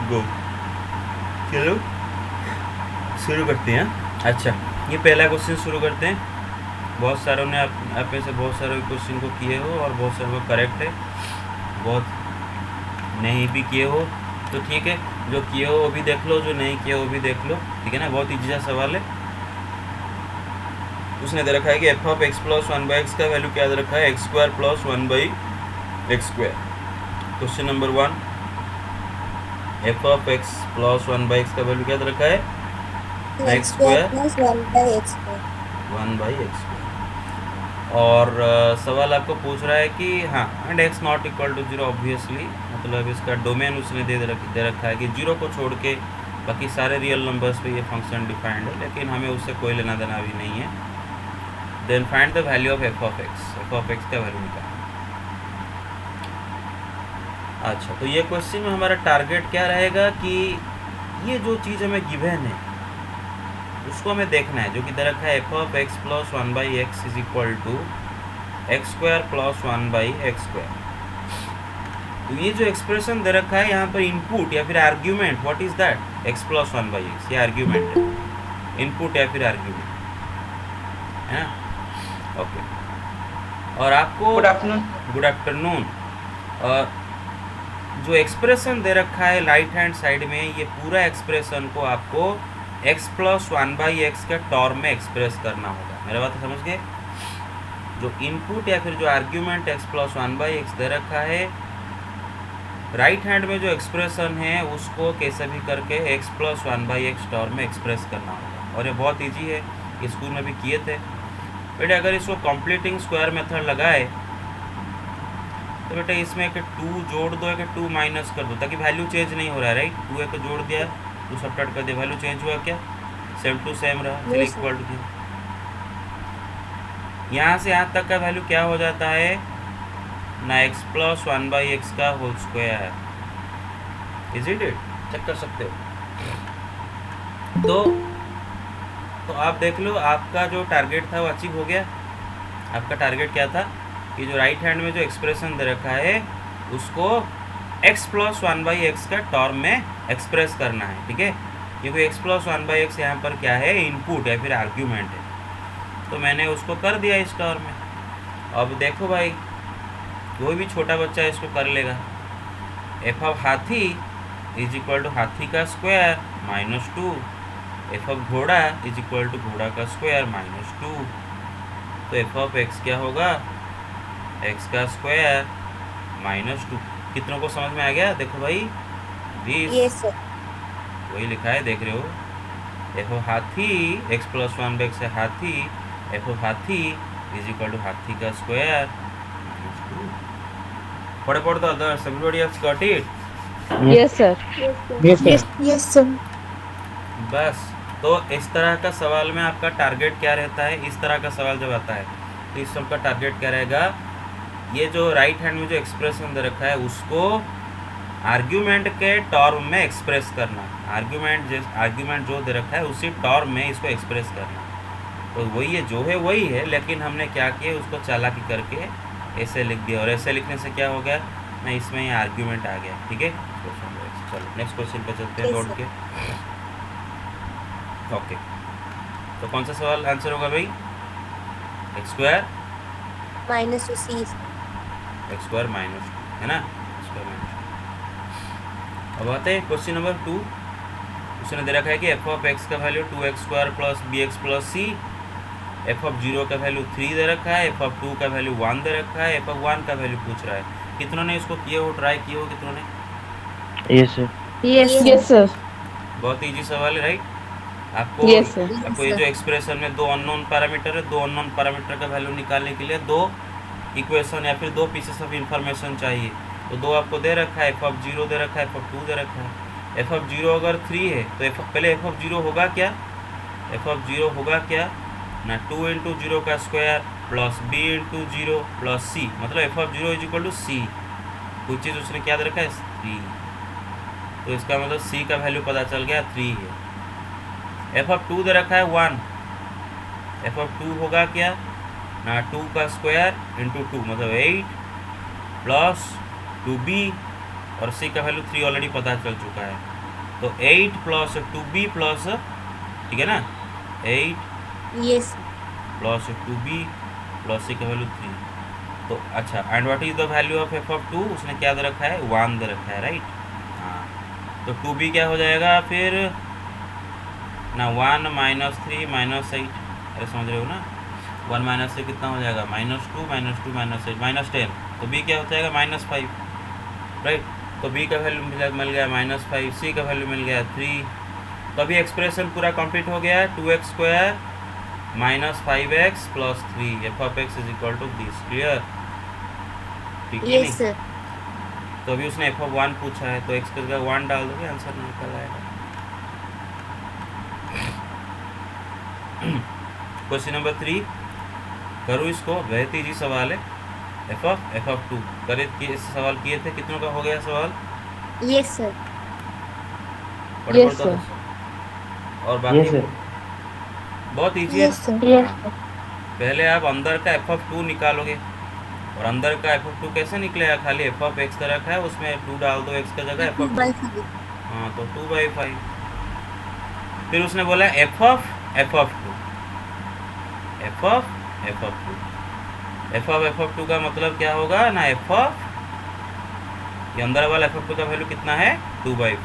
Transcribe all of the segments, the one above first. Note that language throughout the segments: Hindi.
गो। चलो शुरू करते हैं। अच्छा, ये पहला क्वेश्चन शुरू करते हैं। बहुत सारों ने आप में से बहुत सारे क्वेश्चन को किए हो और बहुत सारे को करेक्ट है, बहुत नहीं भी किए हो तो ठीक है, जो किए हो वो भी देख लो, जो नहीं किए वो भी देख लो, ठीक है ना। बहुत ईजी सा सवाल है। उसने दे रखा है कि F of x plus one by x का वैल्यू क्या दे रखा है, x square plus one by x square. Question number 1, f of x plus one by x का वैल्यू क्या दे रखा है, x square plus one by x square. One by x square. और सवाल आपको पूछ रहा है कि हाँ and x not equal to zero, obviously मतलब इसका डोमेन उसने दे रखा है कि जीरो को छोड़ के बाकी सारे रियल नंबर्स पे ये फंक्शन डिफाइंड है, लेकिन हमें उससे कोई लेना देना भी नहीं है। Then find the value of f of x, F of x का वैल्यू निकालना। अच्छा, तो ये क्वेश्चन में हमारा टारगेट क्या रहेगा कि ये जो चीज़ हमें गिवन है उसको हमें देखना है, जो कि दे रखा है f of x plus one by x is equal to x square plus one by x square. तो ये जो एक्सप्रेशन दे रखा है यहाँ पर इनपुट या फिर argument, what is that, x plus one by x, ये आर्ग्यूमेंट है, इनपुट या फिर आर्ग्यूमेंट है ना। ओके, और आपको गुड आफ्टरनून। Good afternoon. और जो एक्सप्रेशन दे रखा है राइट हैंड साइड में, ये पूरा एक्सप्रेशन को आपको x plus one by x के टर्म में एक्सप्रेस करना होगा। मेरा बात समझ गए। जो इनपुट या फिर जो argument x plus one by x दे रखा है, राइट हैंड में जो एक्सप्रेशन है उसको कैसे भी करके x plus one by x term में एक्सप्रेस करना होगा। और ये बहुत ईजी है, स्कूल में भी किए थे बेटे। अगर इसको कंप्लीटिंग स्क्वायर मेथड लगाए तो बेटा इसमें एक 2 जोड़ दो, एक 2 माइनस कर दो, ताकि वैल्यू चेंज नहीं हो रहा है, राइट। 2 एक जोड़ दिया, 2 सब्ट्रैक्ट कर दिया, वैल्यू चेंज हुआ क्या, सेम टू सेम रहा, चलिए इक्वल टू। यहाँ से यहाँ तक का वैल्यू क्या हो जाता है ना, x plus one by x का whole square, is it check कर सकते हो। तो आप देख लो, आपका जो टारगेट था वो अचीव हो गया। आपका टारगेट क्या था कि जो राइट हैंड में जो एक्सप्रेशन दे रखा है उसको x plus one by x का टर्म में एक्सप्रेस करना है, ठीक है। क्योंकि x plus one by x यहाँ पर क्या है, इनपुट या फिर आर्ग्यूमेंट है, तो मैंने उसको कर दिया इस टर्म में। अब देखो भाई, कोई भी छोटा बच्चा इसको कर लेगा। एफ ऑफ हाथी इज इक्वल टू हाथी का स्क्वायर माइनस 2, एफ ऑफ घोड़ा इज इक्वल टू घोड़ा का स्क्वायर माइनस 2। तो एफ ऑफ एक्स क्या होगा, एक्स का स्क्वायर माइनस 2। कितनों को समझ में आ गया, देखो भाई 20, यस सर। वही लिखा है, देख रहे हो। एफ ऑफ हाथी x plus one by x है हाथी, एफ ऑफ हाथी इज इक्वल टू हाथी का square minus 2। What about the others? Everybody else got it? Yes, sir. Yes sir. बस, तो इस तरह का सवाल में आपका टारगेट क्या रहता है, इस तरह का सवाल जब आता है तो इस सब का टारगेट क्या रहेगा, ये जो राइट हैंड में जो एक्सप्रेशन दे रखा है उसको आर्ग्यूमेंट के टर्म में एक्सप्रेस करना। आर्ग्यूमेंट जो दे रखा है उसी टर्म में इसको एक्सप्रेस करना। तो वही है, जो है वही है, लेकिन हमने क्या किया, उसको चालाकी करके ऐसे लिख दिया, और ऐसे लिखने से क्या हो गया ना, इसमें ये आर्ग्यूमेंट आ गया, ठीक है। चलो नेक्स्ट क्वेश्चन पे चलते हैं दौड़ के। ओके, तो कौन सा सवाल आंसर होगा भाई, एक्स स्क्वायर माइनस टू सी। एक्स स्क्वायर माइनस 2 है ना, स्क्वायर माइनस। अब आते हैं क्वेश्चन नंबर 2। उसने दे रखा है कि एफ ऑफ एक्स का value 2x square plus b x plus c, f of 0 का वैल्यू 3 दे रखा है, एफ ऑफ 2 का वैल्यू 1 दे रखा है, एफ ऑफ 1 का वैल्यू पूछ रहा है। कितनों ने इसको किए हो, ट्राई किए हो कितनों ने? Yes sir. Yes, sir. बहुत इजी सवाल है, राइट। आपको Yes, sir. आपको ये जो एक्सप्रेशन में दो अननोन पैरामीटर है, दो अननोन पैरामीटर का वैल्यू निकालने के लिए दो इक्वेशन या फिर दो पीसेस ऑफ इंफॉर्मेशन चाहिए। तो दो आपको दे रखा है, एफ ऑफ 0 दे रखा है, एफ ऑफ 2 दे रखा है। एफ ऑफ 0 अगर 3 है तो पहले एफ ऑफ 0 होगा क्या, एफ ऑफ 0 होगा क्या ना, 2 इंटू 0 का square plus B into 0 plus C, मतलब F of 0 is equal to C. कोई चीज़ उसने क्या दे रखा है, 3, तो इसका मतलब सी का वैल्यू पता चल गया 3 है। एफ ऑफ 2 दे रखा है 1, एफ ऑफ 2 होगा क्या ना, 2 का स्क्वायर इंटू 2 मतलब 8 प्लस 2b, और सी का वैल्यू 3 ऑलरेडी पता चल चुका है, तो 8 प्लस 2b प्लस, ठीक है ना, 8 Yes. Plus 2b plus c का वैल्यू 3। तो अच्छा, and what is the value of f of 2? उसने क्या दे रखा है, 1 दे रखा है, राइट। हाँ, तो 2b क्या हो जाएगा फिर ना, 1 माइनस 3 माइनस 8, अरे समझ रहे हो ना, 1 माइनस से कितना हो जाएगा, माइनस 2 माइनस 2 माइनस 8 माइनस 10, तो b क्या हो जाएगा, माइनस 5, राइट। तो b का वैल्यू मिल गया माइनस 5, c का वैल्यू मिल गया 3। तो अभी एक्सप्रेशन पूरा कंप्लीट हो गया है, 2x square minus 5x plus 3 f of x is equal to this. Clear? ठीक है Yes, नहीं? sir. तो अभी उसने एफ ऑफ 1 पूछा है, तो एक्स की जगह 1 डाल दोगे, आंसर निकल आएगा। क्वेश्चन नंबर 3 करो इसको, बहुत ईजी सवाल है। एफ ऑफ 2 करे सवाल किए थे, कितनों का हो गया सवाल? Yes, sir. Yes, sir. और बाकी Yes, sir. बहुत ईजी है। Yes, sir. पहले आप अंदर का एफ ऑफ 2 निकालोगे, और अंदर का एफ ऑफ 2 कैसे निकलेगा, खाली एफ ऑफ एक्स का रखा है, उसमें 2 डाल दो एक्स का जगह एफ 2 ऑफ by 2। 5. हाँ, तो 2/5। फिर उसने बोला एफ ऑफ 2, एफ ऑफ 2 का मतलब क्या होगा ना, एफ ऑफ, ये अंदर वाला एफ ऑफ 2 का वैल्यू कितना है, 2/5।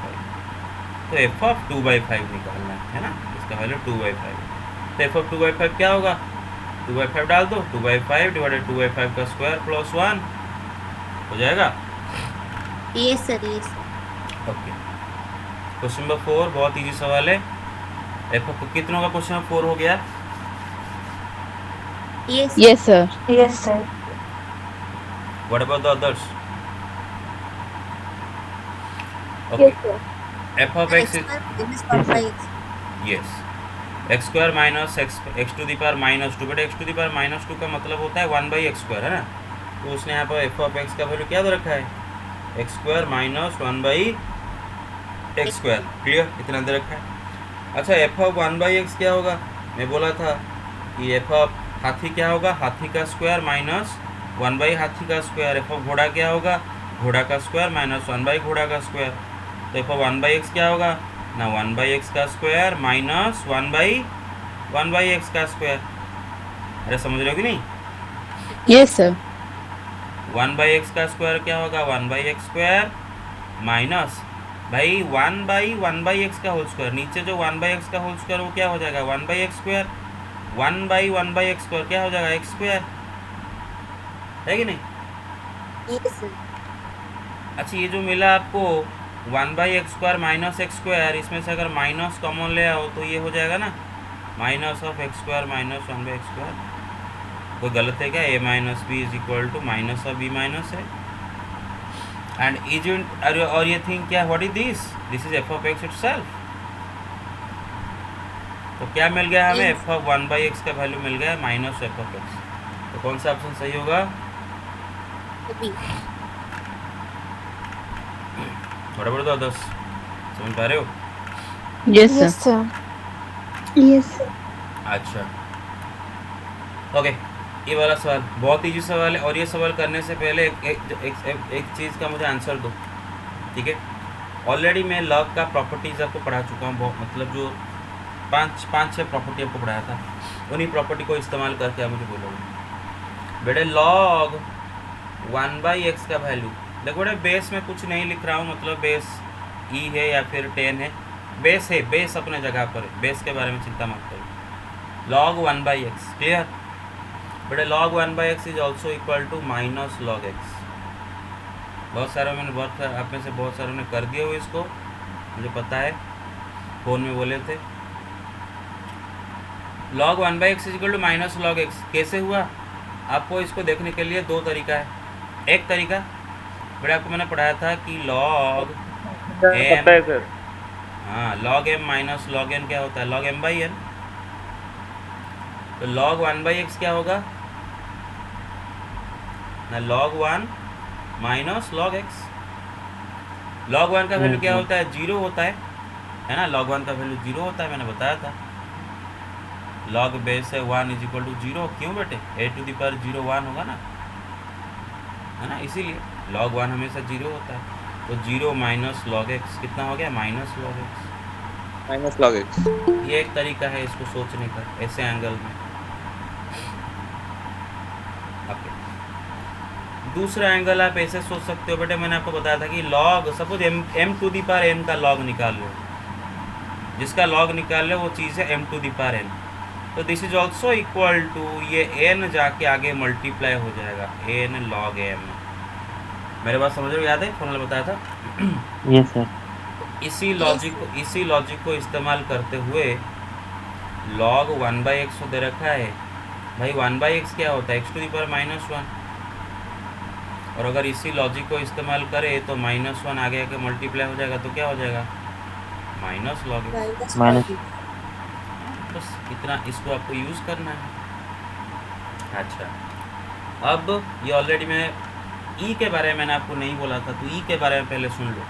तो एफ ऑफ 2/5 निकालना है ना, इसका वैल्यू 2/5। तो एफ ऑफ 2/5 क्या होगा, 2/5 डाल दो, 2/5 डिवाइडेड 2/5 का स्क्वायर प्लस 1 हो जाएगा। Yes, sir. Yes, sir. Okay, question number 4 बहुत इजी सवाल है। एफ ऑफ कितनों का क्वेश्चन नंबर 4 हो गया? Yes. Yes, sir. Yes, sir. What about the others? Okay, f of x is, Minus 1 by x. Yes, x square minus x to the power minus 2, बेटा x to the power minus 2 का मतलब होता है 1/x स्क्वायर, है ना। तो उसने यहाँ पर एफ ऑफ एक्स का वैल्यू क्या दे रखा है, x square minus 1/x square. Clear? इतना दे रखा है। अच्छा, एफ ऑफ 1/x क्या होगा, मैं बोला था कि एफ ऑफ हाथी क्या होगा, हाथी का स्क्वायर माइनस 1/हाथी का स्क्वायर। एफ ऑफ घोड़ा क्या होगा, घोड़ा का स्क्वायर माइनस 1/घोड़ा का स्क्वायर। तो एफ ऑफ 1/x क्या होगा ना, 1/x का स्क्वायर माइनस 1/x का स्क्वायर। अरे समझ रहे हो कि नहीं? Yes, sir. 1/x का स्क्वायर क्या होगा, 1/x स्क्वायर माइनस, भाई 1/1/x का होल स्क्वायर, नीचे जो 1/x का होल स्क्वायर वो क्या हो जाएगा, 1/x स्क्वायर, 1/1/x स्क्वायर क्या हो जाएगा, x स्क्वायर, है कि नहीं? Yes, sir. अच्छा, ये जो मिला आपको 1/x square minus x square, इसमें से अगर माइनस कॉमन ले आओ तो ये हो जाएगा ना, minus of x square minus 1/x square. कोई गलत है क्या? a minus b is equal to minus of b minus है। एंड इज और ये थिंग क्या, what is this is f of x itself. तो क्या मिल गया हमें, Yes. एफ ऑफ 1/x का वैल्यू मिल गया माइनस एफ ऑफ एक्स। तो कौन सा ऑप्शन सही होगा? B. थोड़ा बहुत 10 समझ पा रहे हो? Yes, sir. sir. Yes, sir. अच्छा, ओके, ये वाला सवाल बहुत इजी सवाल है, और ये सवाल करने से पहले एक चीज़ का मुझे आंसर दो, ठीक है। ऑलरेडी मैं लॉग का प्रॉपर्टीज़ आपको पढ़ा चुका हूँ, बहुत मतलब जो 5-6 प्रॉपर्टी आपको पढ़ाया था, उन्हीं प्रॉपर्टी को इस्तेमाल करके आप मुझे बोलोगे बेटे लॉग 1/x का वैल्यू। देखो बेटे, बेस में कुछ नहीं लिख रहा हूँ, मतलब बेस ई है या फिर 10 है, बेस है, बेस अपने जगह पर है, बेस के बारे में चिंता मत करो। लॉग 1/x, क्लियर बेटे, log 1/x is also equal to minus log x. बहुत सारे आप में से बहुत सारों ने कर दिया हो इसको, मुझे पता है, फ़ोन में बोले थे। Log 1/x is equal to minus log x कैसे हुआ, आपको इसको देखने के लिए 2 तरीका है। एक तरीका बेटा आपको मैंने पढ़ाया था कि लॉग m, हाँ, log m minus log n क्या होता है, लॉग m/n। तो लॉग 1/x क्या होगा ना, log 1 minus log x। log 1 का वैल्यू क्या होता है, 0 होता है ना, log 1 का वैल्यू 0 होता है, मैंने बताया था। log बेस है 1 इज इक्वल टू 0, क्यों बेटे, a टू द पावर 0 1 होगा ना, है ना, इसीलिए log 1 हमेशा 0 होता है। तो 0 माइनस लॉग एक्स कितना हो गया, minus log x. Minus log x. ये एक तरीका है इसको सोचने का, ऐसे एंगल में। ओके, दूसरा एंगल आप ऐसे सोच सकते हो बेटे, मैंने आपको बताया था कि log, suppose m to the power n का लॉग निकाल लो, जिसका लॉग निकाल लो वो चीज़ है m to the power n। तो this is also equal to, ये n जाके आगे मल्टीप्लाई हो जाएगा n log m। मेरे बात समझ रहे हो, याद है फॉर्मूला बताया था? Yes sir. इसी लॉजिक को इस्तेमाल करते हुए log 1/x को दे रखा है भाई, 1/x क्या होता है, x टू दी पावर -1। और अगर इसी लॉजिक को इस्तेमाल करें तो -1 आगे आके मल्टीप्लाई हो जाएगा, तो क्या हो जाएगा, माइनस लॉग एक्स। माइनस। बस इतना, इसको आपको यूज़ करना है। अच्छा, अब ये ऑलरेडी मैं ई के बारे में मैंने आपको नहीं बोला था, तो ई के बारे में पहले सुन लो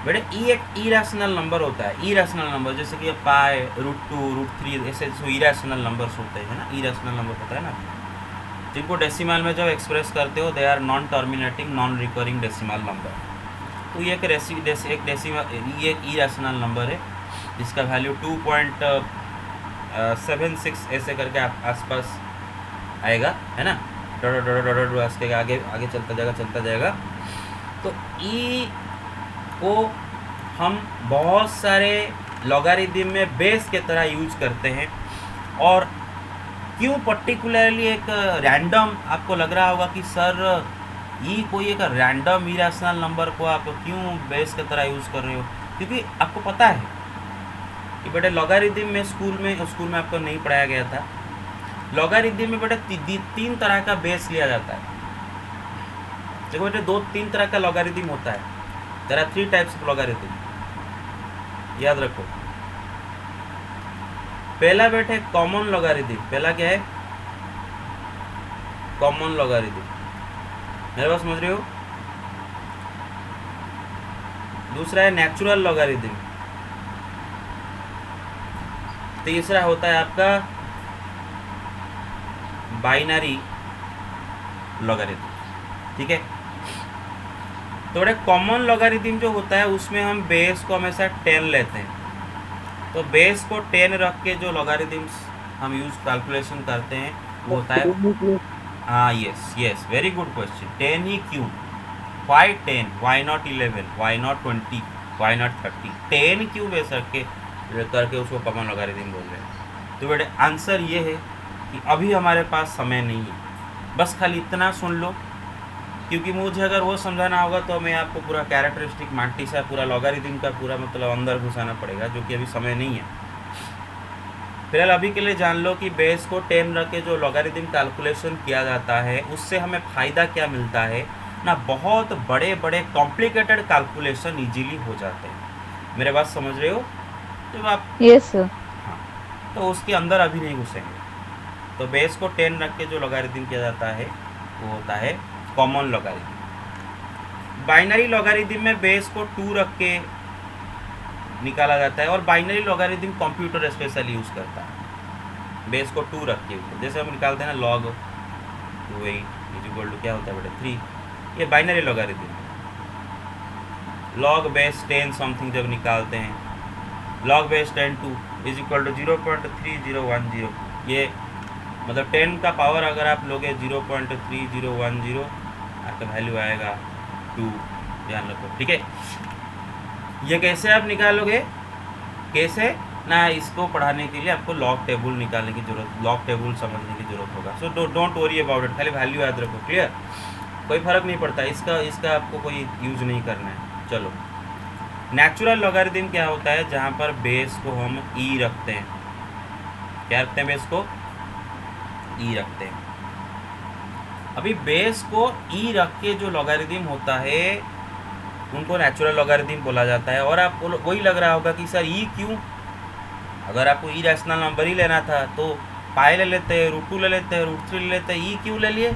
बेटे। ई एक इरेशनल नंबर होता है, इरेशनल नंबर, जैसे कि पाई, √2, √3, ऐसे जो इरेशनल नंबर्स होते हैं ना, इरेशनल नंबर होता है ना, जिनको डेसिमल में जब एक्सप्रेस करते हो, they are non terminating non recurring decimal number. तो ये एक इरेशनल नंबर है जिसका वैल्यू 2.76 ऐसे करके आसपास आएगा, है ना, डॉट के आगे आगे चलता जाएगा। तो ई को हम बहुत सारे लॉगरिदम में बेस के तरह यूज करते हैं। और क्यों पर्टिकुलरली एक रैंडम, आपको लग रहा होगा कि सर ये कोई एक रैंडम इरेशनल नंबर को आप क्यों बेस की तरह यूज़ कर रहे हो? क्योंकि आपको पता है कि बेटे लॉगरिदम में स्कूल में आपको नहीं पढ़ाया गया था। लॉगरिदम में बेटे 3 तरह का बेस लिया जाता है। देखो बेटे 2-3 तरह का लॉगरिदम होता है। There are 3 types of logarithm, याद रखो। पहला बेटे कॉमन लॉगरिदम, पहला क्या है, कॉमन लॉगरिदम, मेरे पास समझ रहे हो। दूसरा है नेचुरल लॉगरिदम। तीसरा होता है आपका बाइनरी लॉगरिदम, ठीक है। तो बड़े कॉमन लॉगरिदम जो होता है उसमें हम बेस को हमेशा 10 लेते हैं। तो बेस को 10 रख के जो लॉगरिदम्स हम यूज कैलकुलेशन करते हैं वो होता है, हाँ यस वेरी गुड क्वेश्चन। 10 ही क्यों, why 10, why not 11, why not 20, why not 30, 10 क्यों बेस रख के करके उसको कॉमन लॉगरिदम बोल रहे हैं। तो बेटे आंसर ये है कि अभी हमारे पास समय नहीं है, बस खाली इतना सुन लो, क्योंकि मुझे अगर वो समझाना होगा तो मैं आपको पूरा कैरेक्टरिस्टिक मैट्रिक्स है, पूरा लॉगरिदम का पूरा मतलब अंदर घुसाना पड़ेगा, जो कि अभी समय नहीं है। फिलहाल अभी के लिए जान लो कि बेस को 10 रख के जो लॉगरिदम कैलकुलेशन किया जाता है उससे हमें फ़ायदा क्या मिलता है ना, बहुत बड़े बड़े कॉम्प्लिकेटेड कैलकुलेशन इजीली हो जाते हैं। मेरे बात समझ रहे हो? जब आप यस सर। हाँ, तो उसके अंदर अभी नहीं घुसेंगे। तो बेस को 10 रख के जो लॉगरिदम किया जाता है वो होता है कॉमन लॉगरिदम। बाइनरी लॉगरिदम में बेस को 2 रख के निकाला जाता है, और binary logarithm computer specially use करता है बेस को 2 रख के। जैसे हम निकालते हैं ना log 2 = क्या होता है बेटा 3, ये binary logarithm. log base 10 something जब निकालते हैं, log बेस 10 2 = 0.3010, ये मतलब 10 का पावर अगर आप लोगे 0.3010 आपका वैल्यू आएगा 2, ध्यान रखो, ठीक है। ये कैसे आप निकालोगे, कैसे ना, इसको पढ़ाने के लिए आपको लॉग टेबल निकालने की जरूरत, लॉग टेबल समझने की जरूरत होगा। So don't worry about it, खाली वैल्यू याद रखो, क्लियर। कोई फ़र्क नहीं पड़ता, इसका आपको कोई यूज़ नहीं करना है। चलो, नेचुरल लॉगरिदम क्या होता है, जहाँ पर बेस को हम ई रखते हैं। क्या रखते हैं, बेस को ई रखते हैं। अभी बेस को ई रख के जो लॉगरिदम होता है उनको नेचुरल लॉगरिदम बोला जाता है। और आपको वही लग रहा होगा कि सर ई क्यों, अगर आपको ई रैशनल नंबर ही लेना था तो पाई ले लेते हैं, √2 ले लेते हैं, √3 ले लेते हैं, ई क्यों ले लिए।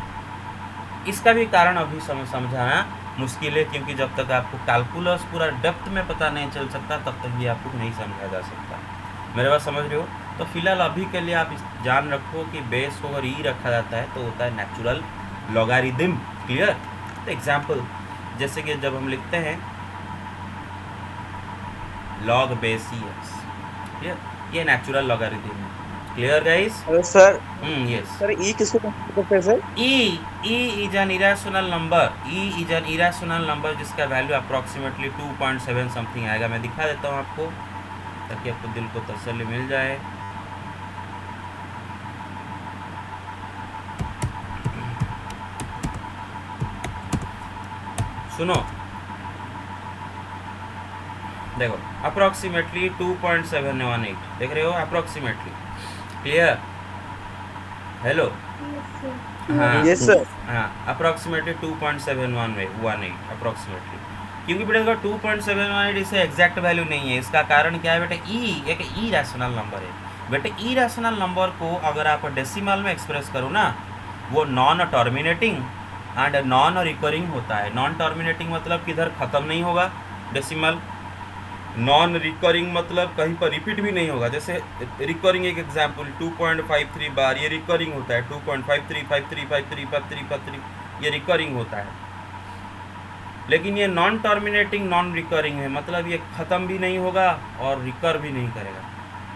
इसका भी कारण अभी समझाना मुश्किल है, क्योंकि जब तक आपको कैलकुलस पूरा डेप्थ में पता नहीं चल सकता तब तक ये आपको नहीं समझा जा सकता। मेरे बात समझ रहे हो? तो फिलहाल अभी के लिए आप जान रखो कि बेस को अगर ई रखा जाता है तो होता है नेचुरल लॉगरिदम, क्लियर। तो एग्जाम्पल जैसे कि जब हम लिखते हैं log बेस ई एक्स, क्लियर, ये नेचुरल लॉगरिथम है। Clear guys? अरे सर, यस। सर ई किसको कंसीडर करते हैं sir? E is an irrational number. E is an irrational number जिसका वैल्यू अप्रॉक्सीमेटली 2.7 समथिंग आएगा। मैं दिखा देता हूँ आपको ताकि आपको दिल को तसल्ली मिल जाए। सुनो, देखो अप्रॉक्सीमेटली 2.718 देख रहे हो, अप्रॉक्सीमेटली। क्लियर? हेलो? हाँ यस सर। हाँ, अप्रॉक्सीमेटली 2.718 अप्रॉक्सीमेटली। क्योंकि बेटा इसका 2.718 इससे एग्जैक्ट वैल्यू नहीं है। इसका कारण क्या है बेटा? ई एक ई रैशनल नंबर है बेटा। ई रैशनल नंबर को अगर आप डेसिमल में एक्सप्रेस करो ना, वो non terminating and non recurring होता है। नॉन टर्मिनेटिंग मतलब किधर ख़त्म नहीं होगा डेसिमल, नॉन रिकरिंग मतलब कहीं पर रिपीट भी नहीं होगा। जैसे रिकरिंग, एक एग्जांपल 2.53 बार, ये रिकरिंग होता है। 2.53 53 53 53 53 ये रिकरिंग होता है। लेकिन ये नॉन टर्मिनेटिंग नॉन रिकरिंग है, मतलब ये ख़त्म भी नहीं होगा और रिकर भी नहीं करेगा।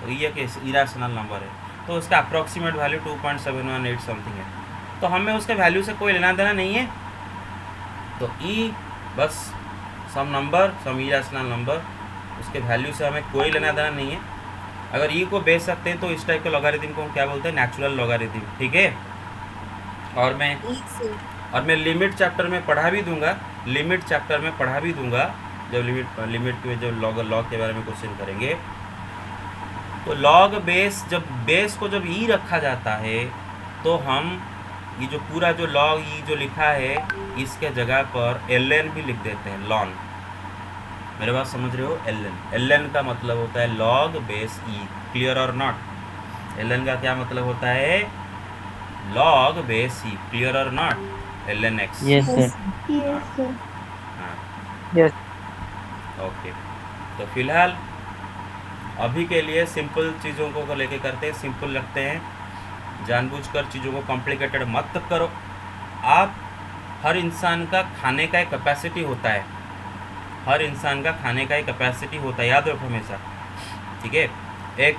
तो ये एक इरेशनल नंबर है, तो उसका अप्रॉक्सीमेट वैल्यू 2.718 समथिंग है। तो हमें उसके वैल्यू से कोई लेना देना नहीं है। तो ई बस सम नंबर, सम इरेशनल नंबर, उसके वैल्यू से हमें कोई लेना देना नहीं है। अगर ई को बेच सकते हैं तो इस टाइप के लॉगरिथम को हम क्या बोलते हैं? Natural logarithm. ठीक है? और मैं लिमिट चैप्टर में पढ़ा भी दूंगा, लिमिट चैप्टर में पढ़ा भी दूंगा। जब लिमिट में जब लॉग के बारे में क्वेश्चन करेंगे तो लॉग बेस, जब बेस को जब ई रखा जाता है तो हम ये जो पूरा जो लॉग ई जो लिखा है इसके जगह पर ln भी लिख देते हैं, लॉन। मेरे बात समझ रहे हो? ln का मतलब होता है log base E. Clear or not? ln का क्या मतलब होता है? Log base E. Clear or not? ln x। Yes sir. हाँ यस। ओके। तो फिलहाल अभी के लिए सिंपल चीज़ों को लेके करते हैं, सिंपल रखते हैं। जानबूझकर चीज़ों को कॉम्प्लिकेटेड मत करो। आप, हर इंसान का खाने का एक कैपेसिटी होता है, हर इंसान का खाने का एक कैपेसिटी होता है, याद रखो हमेशा। ठीक है? एक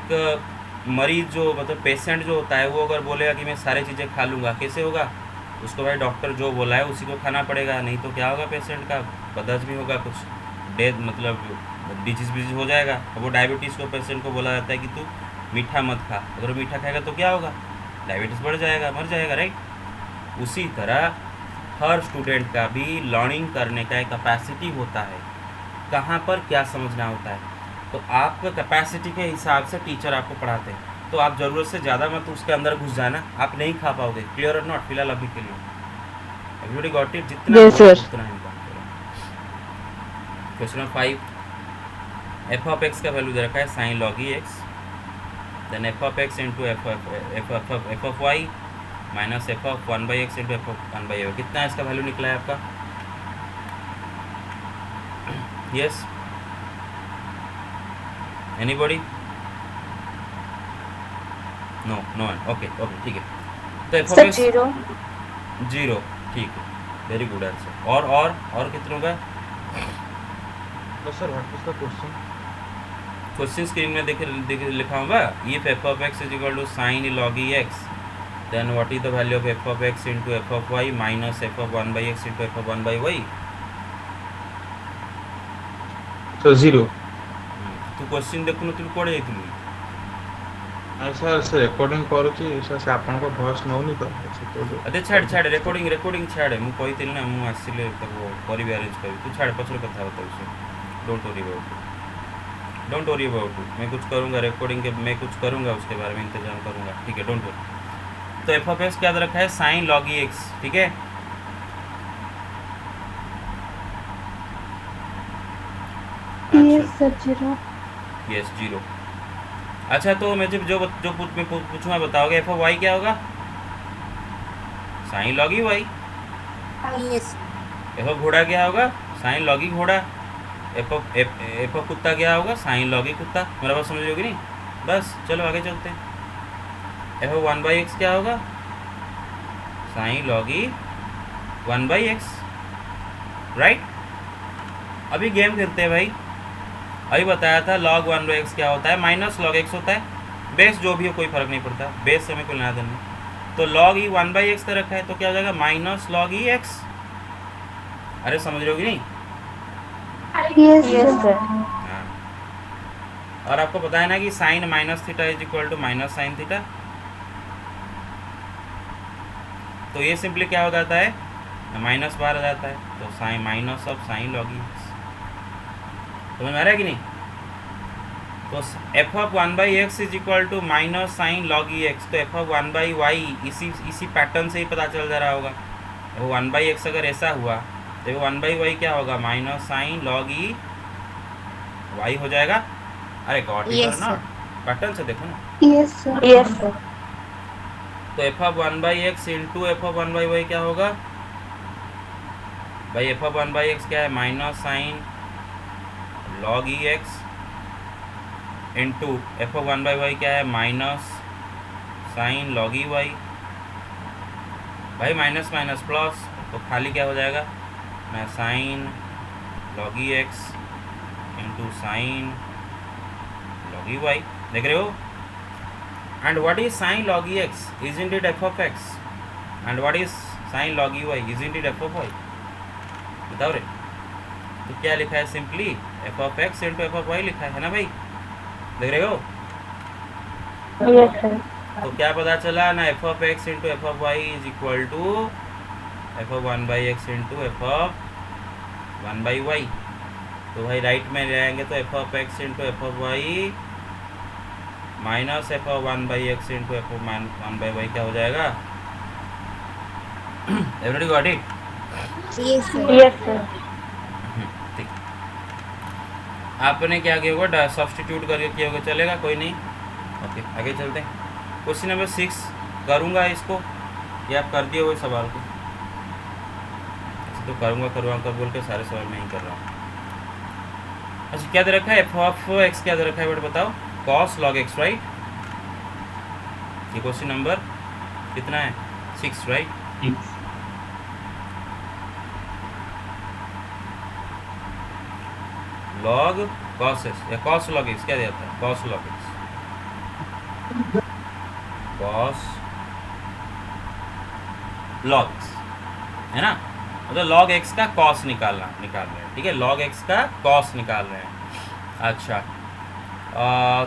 मरीज़ जो मतलब पेशेंट जो होता है वो अगर बोलेगा कि मैं सारी चीज़ें खा लूँगा, कैसे होगा? उसको भाई डॉक्टर जो बोला है उसी को खाना पड़ेगा, नहीं तो क्या होगा? पेशेंट का बदहज़मी होगा, कुछ डेथ मतलब डिजीज़ हो जाएगा। अब वो डायबिटीज़ को पेशेंट को बोला जाता है कि तू मीठा मत खा, अगर मीठा खाएगा तो क्या होगा? डायबिटीज़ बढ़ जाएगा, मर जाएगा, राइट? उसी तरह हर स्टूडेंट का भी लर्निंग करने का एक कैपेसिटी होता है, कहाँ पर क्या समझना होता है। तो आपका कैपेसिटी के हिसाब से टीचर आपको पढ़ाते हैं, तो आप ज़रूरत से ज़्यादा मत उसके अंदर घुस जाना, आप नहीं खा पाओगे। Clear or not? फिलहाल अभी के लिए एवरीबॉडी गॉट इट? जितना Yes, sir. उतना ही बात करो। Question number 5, f of x का वैल्यू दे रखा है sine log e x, then f of x into F of y minus f of 1/x into F of 1/y। कितना है इसका वैल्यू निकला है आपका? Yes, anybody? No no. Okay okay, ठीक है। तो एफ ऑफ एक्स 0, ठीक है, वेरी गुड आंसर। और कितनों का? तो sir what was the question? Question screen में देख लिखा होगा, if f of x is equal to sine log e x then what is the value of f of x into F of y minus f of 1/x into F of 1/y। तो 0। तू क्वेश्चन देखुन, तू कुआड़े जाइथिलु? आ सर से रिकॉर्डिंग करूची, सर से आपन को वॉइस नउनी तो से अरे छाड़ रेकॉर्डिंग छाड़। मु कहितिल ना, मु आसिले तको करिबि, अरेंज करिबि। तू छाड़, पछर कथा होता है। Don't worry about it. मैं कुछ करूँगा रिकॉर्डिंग के, मैं कुछ करूँगा उसके बारे में इंतजाम करूँगा। ठीक है, डोंट वरी। तो एफ ऑफ एक्स क्या रखा है? Sine log e x. ठीक है? यस 0। अच्छा, तो मैं जो मैं पूछूंगा बताओगे, एफ ऑफ वाई क्या होगा? Sine log e y. F of घोड़ा क्या होगा? साइन लॉग ई घोड़ा। एफ ऑफ कुत्ता क्या होगा? साइन लॉग ई कुत्ता। मेरा बात समझ रहे नहीं? बस चलो आगे चलते हैं। एफ ऑफ 1/x क्या होगा? साइन लॉग ई 1/x, राइट? अभी गेम खेलते हैं भाई। अभी बताया था log 1/x क्या होता है, माइनस log x होता है। बेस जो भी हो कोई फ़र्क नहीं पड़ता, बेस से हमें कोई लेना देना नहीं। तो log e 1/x का रखा है तो क्या हो जाएगा, माइनस log e x। अरे समझ रहे हो कि नहीं? Yes, Yes, sir. sir. हाँ। और आपको पता है ना कि sine minus theta is equal to minus sine theta. तो ये सिंपली क्या हो जाता है, माइनस बाहर आ जाता है, तो sine minus of sine log e x. समझ में आ रहा है कि नहीं? तो f of 1/x is equal to minus sine log e x. तो एफ ऑफ 1/y इसी पैटर्न से ही पता चल जा रहा होगा। वो 1/x अगर ऐसा हुआ तो वो 1/y क्या होगा, minus sine log e y हो जाएगा। अरे गॉट इट और Yes, नॉट, sir. पैटर्न से देखो ना। Yes, sir. Yes, sir. तो f of 1/x into F of 1/y क्या होगा भाई, एफ ऑफ 1/x क्या है, minus sine log e x into F of 1/y क्या है, minus sine log e y. भाई माइनस माइनस प्लस, तो खाली क्या हो जाएगा, sine log e x into sine log e y. देख रहे हो? And what is sine log e x, isn't it f of x? And what is sine log e y, isn't it f of y? बताओ रे। तो क्या लिखा है, simply f of x into F of y लिखा है ना भाई, देख रहे हो? Yes, sir. तो क्या पता चला ना, f of x into F of y is equal to f of 1/x into F of 1/y। तो भाई राइट में ले आएंगे तो f of x into F of y minus f of 1/x into F of 1/y क्या हो जाएगा? Everybody got it? Yes, sir. Yes, sir. ठीक। आपने क्या किया होगा, सब्सटीट्यूट करके किया होगा, चलेगा, कोई नहीं। ओके आगे चलते हैं। क्वेश्चन नंबर 6 करूँगा इसको, या आप कर दिए हुए सवाल को? तो करूँगा कर बोल के सारे सवाल मैं ही कर रहा हूँ। अच्छा क्या दे रखा है, एफ ऑफ एक्स क्या दे रखा है बेटा बताओ, कॉस लॉग एक्स, राइट? ये क्वेश्चन नंबर कितना है, 6, राइट? लॉग कॉस एक्स या कॉस लॉग एक्स क्या देता है, cos log x, cos log x है ना, मतलब लॉग एक्स का कॉस निकाल रहे हैं, ठीक है, लॉग एक्स का कॉस निकाल रहे हैं। अच्छा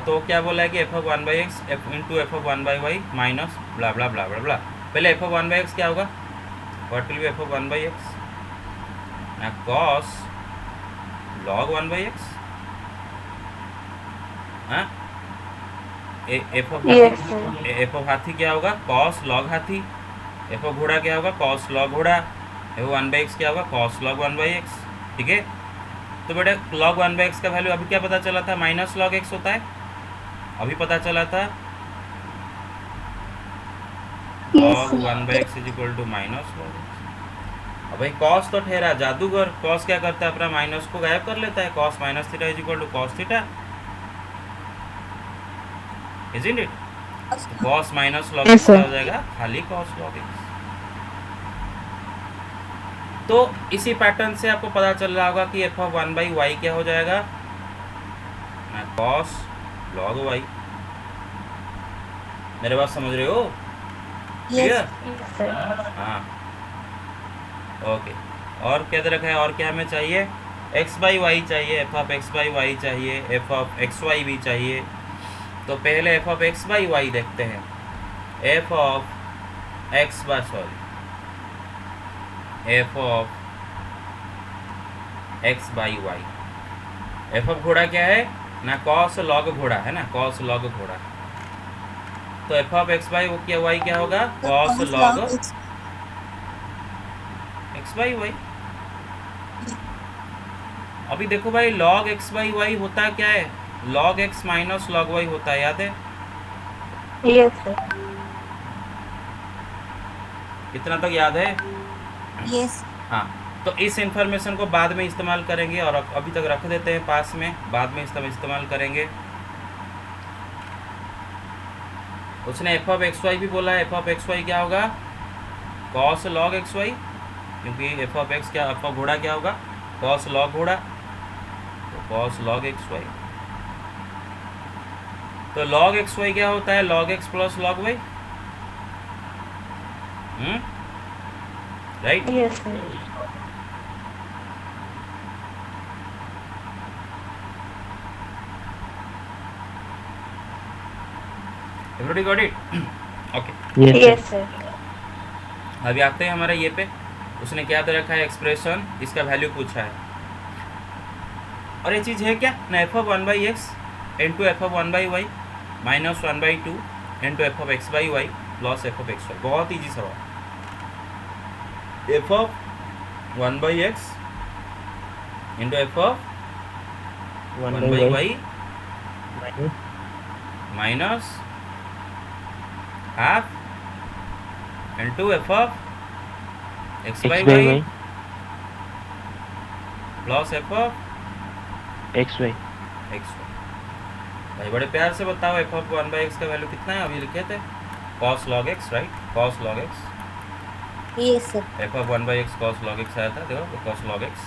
तो क्या बोला है कि F of 1/x into F of 1/y minus blah blah blah blah blah. पहले एफ ऑफ 1/x क्या होगा, what will be F of 1/x ना, कॉस लॉग 1/x, हाँ F of Yes, sir. F of हाथी क्या होगा, कॉस लॉग हाथी। एफ ऑफ घोड़ा क्या होगा, कॉस लॉग घोड़ा। एफ ऑफ 1/x क्या होगा, कॉस लॉग 1/x, ठीक है। तो बेटा log 1/x का वैल्यू अभी क्या पता चला था, माइनस log x होता है, अभी पता चला था log 1/x is equal to minus log x। अब भाई cos तो ठहरा जादूगर, cos क्या करता है, अपना माइनस को गायब कर लेता है, cos minus theta is equal to cos theta, isn't it? cos minus log Yes, x क्या sir. हो जाएगा, खाली cos log x। तो इसी पैटर्न से आपको पता चल रहा होगा कि एफ ऑफ 1/y क्या हो जाएगा ना, कॉस लॉग y। मेरे बात समझ रहे हो? Yes. क्लियर? Yes, sir. हाँ ओके। और क्या दे रखा है, और क्या हमें चाहिए, x/y चाहिए, एफ ऑफ x/y चाहिए, एफ ऑफ xy भी चाहिए। तो पहले एफ ऑफ x/y देखते हैं, F of f of x/y। F of घोड़ा क्या है ना, कॉस लॉग घोड़ा है ना, कॉस लॉग घोड़ा। तो एफ ऑफ x/y क्या होगा, कॉस लॉग x/y। अभी देखो भाई log x/y होता क्या है, log x minus log y होता है, याद है? Yes, sir. कितना तक याद है? Yes. हाँ तो इस इंफॉर्मेशन को बाद में इस्तेमाल करेंगे, और अभी तक रख देते हैं पास में, बाद में इस्तेमाल करेंगे। उसने एफ ऑफ एक्स वाई भी बोला है, एफ ऑफ एक्स वाई क्या होगा, कॉस लॉग एक्स वाई, क्योंकि एफ ऑफ एक्स क्या, एफ ऑफ घोड़ा क्या होगा, कॉस लॉग घोड़ा। cos log x y. तो log एक्स वाई क्या होता है? log x plus log y, right? Yes, sir. Everybody got it? Okay, Yes, sir. अभी आते हैं हमारे ये पे। उसने क्या दे रखा है? एक्सप्रेशन, इसका वैल्यू पूछा है। और ये चीज़ है क्या ना, f of one by x into F of one by y minus one by two into F of x by y plus f of x y. बहुत ईजी सवाल। F of one by x into F of one by y minus half into F of x by y plus f of x y. X y. भाई बड़े प्यार से बताओ f of one by x का वैल्यू कितना है? अभी लिखे थे cos log x, right? Cos log x, Yes, sir. F of one by x cos log x आया था, देखो cos log x.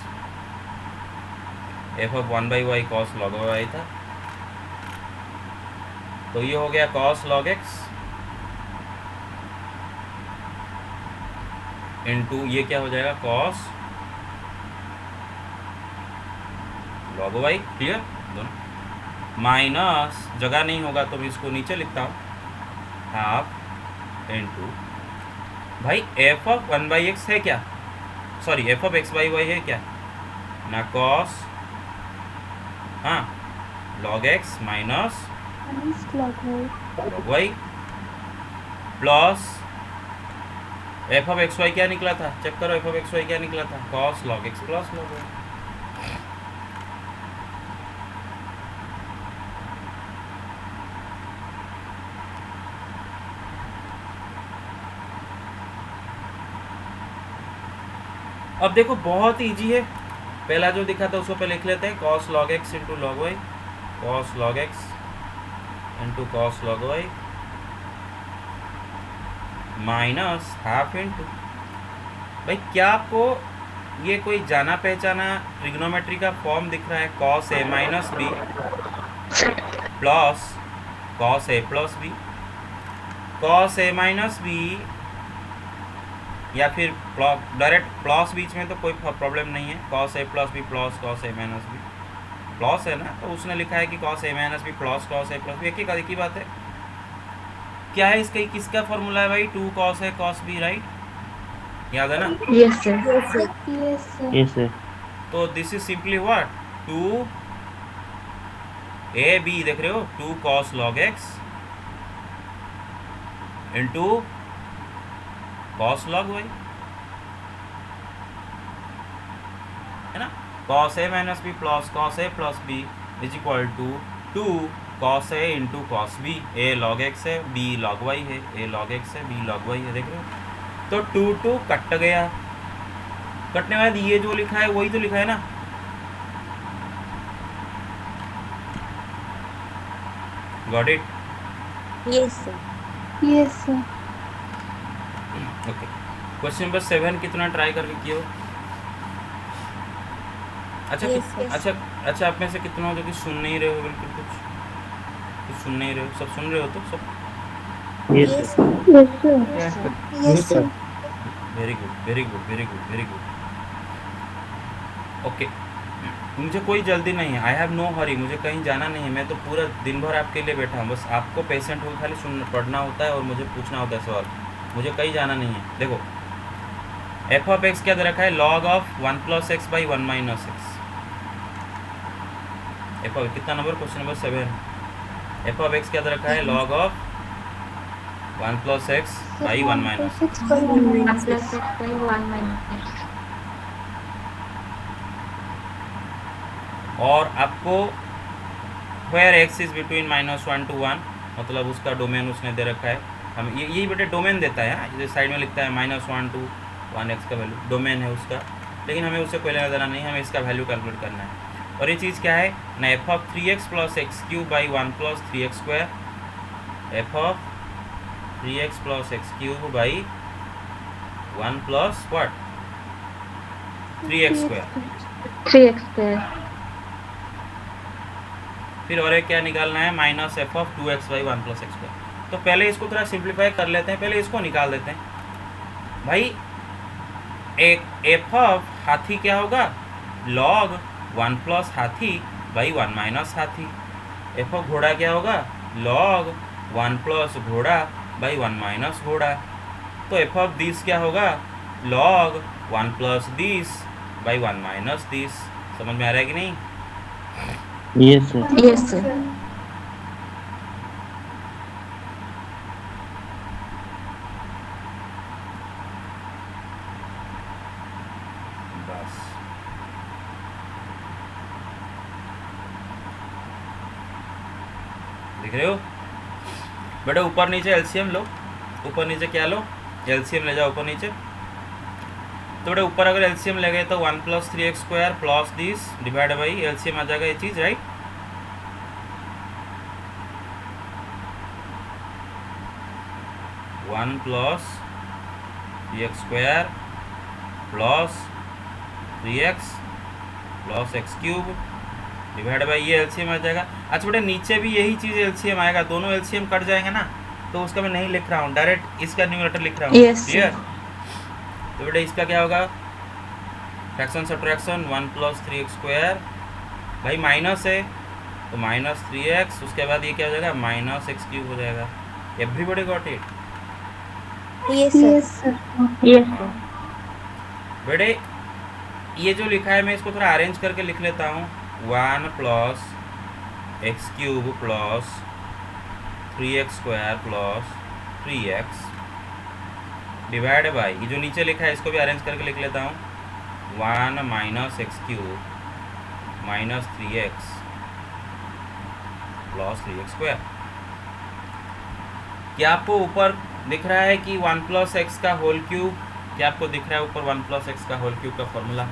F of one by y cos log y था, तो ये हो गया कॉस लॉग एक्स इनटू ये क्या हो जाएगा? Cos log y. क्लियर? दोनों माइनस, जगह नहीं होगा तो मैं इसको नीचे लिखता हूँ, हाफ इनटू भाई f of one by x है क्या? Sorry, f of x by y है क्या ना? कॉस, हाँ, log x minus log y plus f of x y क्या निकला था? चेक करो, एफ ऑफ एक्स वाई क्या निकला था? Cos log x plus log y. अब देखो बहुत इजी है। पहला जो दिखा था उसको पहले लिख लेते हैं, cos log x into log y, cos log x into cos log y minus half into, भाई क्या आपको ये कोई जाना पहचाना ट्रिग्नोमेट्री का फॉर्म दिख रहा है? Cos A minus B plus cos A plus B, cos A minus B या फिर डायरेक्ट प्लस बीच में तो कोई प्रॉब्लम नहीं है। Cos A plus B plus cos A minus B, plus है ना, तो उसने लिखा है कि cos A minus B plus cos A plus B, एक ही बात है। क्या है इसका, किसका फॉर्मूला है भाई? Two cos A cos B, right? याद है ना? Yes, sir. Yes, sir. Yes, sir. Yes sir. तो this is simply what? Two A B, देख रहे हो, two cos log x into cos log y, है ना? Cos A minus B plus cos A plus B is equal to two cos A into cos B. A log x है, बी लॉग वाई है, ए लॉग एक्स है, बी लॉग वाई है, देख रहे हो? तो टू टू कट गया, कटने के बाद ये जो लिखा है वही तो लिखा है ना। Got it? Yes, sir. Yes, sir. Okay, question number 7 कितना ट्राई करके किए हो? अच्छा Yes, yes. अच्छा आप में से कितना हो जो कि सुन नहीं रहे हो? बिल्कुल कुछ सुन नहीं रहे हो? सब सुन रहे हो? तो सब yes Yes, sir. sir. Yes, sir. Yes, sir. Yes, sir. Very good very good very good very good. Okay, मुझे कोई जल्दी नहीं है, आई हैव नो हरी, मुझे कहीं जाना नहीं है, मैं तो पूरा दिन भर आपके लिए बैठा हूँ। बस आपको पेशेंट होकर खाली सुन पढ़ना होता है और मुझे पूछना होता है सवाल, मुझे कहीं जाना नहीं है। देखो एफ ऑफ एक्स क्या दे रखा है? Log of one plus x by one minus x. F of कितना नंबर? Question number 7। F of x क्या दे रखा है? Log of one plus x by one minus. और आपको where x is between -1 to 1, मतलब उसका डोमेन उसने दे रखा है। हम यही बेटे डोमेन देता है, जो साइड में लिखता है -1 to 1 एक्स का वैल्यू डोमेन है उसका, लेकिन हमें उससे कोई लेना देना नहीं, हमें इसका वैल्यू कैलकुलेट करना है। और ये चीज़ क्या है ना, f of 3x plus x cube by 1 plus 3x square, f of 3x plus x cube by 1 plus what 3x square. 3x square. फिर और एक क्या निकालना है, minus f of 2x/1 + x²। तो पहले इसको थोड़ा सिंप्लीफाई कर लेते हैं, पहले इसको निकाल देते हैं भाई। एक एफ ऑफ हाथी क्या होगा, log 1 + हाथी/1 - हाथी। एफ ऑफ घोड़ा क्या होगा, log 1 + घोड़ा/1 - घोड़ा। तो एफ ऑफ दिस क्या होगा, log 1 + दिस/1 - दिस। समझ में आ रहा है कि नहीं? Yes sir. Yes sir. बस दिख रहे हो बेटा? ऊपर नीचे एलसीएम लो, ऊपर नीचे क्या लो, एलसीएम ले जाओ ऊपर नीचे। तो बेटा ऊपर अगर एलसीएम ले गए तो 1 + 3x² plus this divide by LCM आ जाएगा ये चीज़, right? One plus 3x² plus 3x plus x³ divide by ये एलसीएम आ जाएगा। अच्छा बेटा नीचे भी यही चीज़ एलसीएम आएगा, दोनों एलसीएम कट जाएंगे ना, तो उसका मैं नहीं लिख रहा हूँ, डायरेक्ट इसका न्यूमरेटर लिख रहा हूँ। Yes, clear? तो बेटा इसका क्या होगा, फ्रैक्शन सब्ट्रैक्शन 1 + 3x² भाई माइनस है तो -3x, उसके बाद ये क्या हो जाएगा, -x³ हो जाएगा। Everybody got it? Yes sir. Yes sir. Yes sir. बेटे ये जो लिखा है मैं इसको थोड़ा अरेंज करके लिख लेता हूँ। 1 + x³ plus 3x² plus 3x divide by ये जो नीचे लिखा है इसको भी अरेंज करके लिख लेता हूँ। 1 - x³ minus 3x plus 3x²। क्या आपको ऊपर दिख रहा है कि 1 + x का होल क्यूब, क्या आपको दिख रहा है ऊपर 1 + x का होल क्यूब का फॉर्मूला?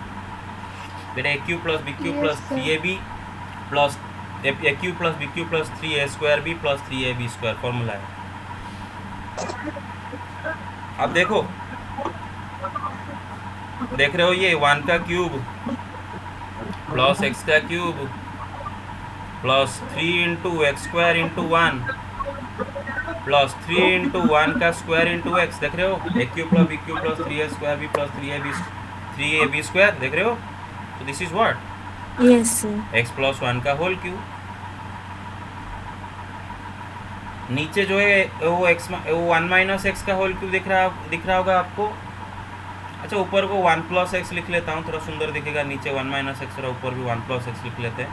बेटा a³ + b³ Yes, plus sir. 3ab plus a³ + b³ plus 3a² plus 3ab² formula है। अब देखो, देख रहे हो ये 1 का क्यूब प्लस x का क्यूब प्लस 3 × x² × 1 प्लस 3 × 1 का स्क्वायर इंटू x, देख रहे हो? a³ + b³ plus 3a² plus 3ab² देख रहे हो? तो this is what, yes sir. x + 1 का होल क्यूब। नीचे जो है वो 1 - x का होल क्यूब दिख रहा होगा आपको। अच्छा ऊपर को 1 + x लिख लेता हूँ, थोड़ा सुंदर दिखेगा। नीचे 1 - x और ऊपर भी 1 + x लिख लेते हैं।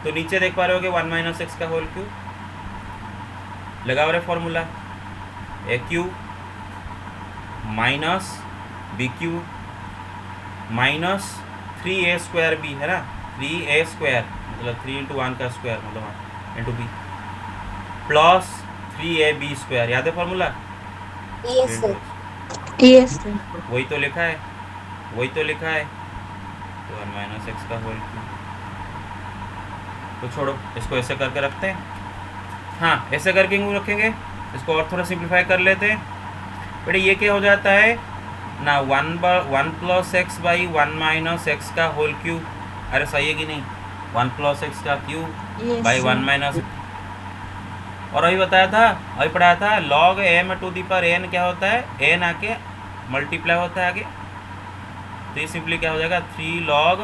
तो नीचे देख पा रहे हो कि 1 - x का होल क्यूब लगाओ रे formula, a³ minus b³ minus 3a² है ना, 3a² मतलब 3 × 1 का स्क्वायर मतलब इंटू b प्लस 3ab², याद है formula? Yes sir. Yes sir. वही तो लिखा है, वही तो लिखा है। तो 1 - x का होल क्यूब। तो छोड़ो इसको ऐसे करके रखते हैं। हाँ ऐसे करके क्यों रखेंगे, इसको और थोड़ा सिंप्लीफाई कर लेते हैं। बेटे ये क्या हो जाता है ना, 1 + x/1 - x का होल क्यूब। अरे सही है कि नहीं, 1 + x का क्यूब बाई 1 - और अभी बताया था, अभी पढ़ाया था log m⁴n क्या होता है, n आके मल्टीप्लाई होता है आगे। तो ये सिंपली क्या हो जाएगा, 3 log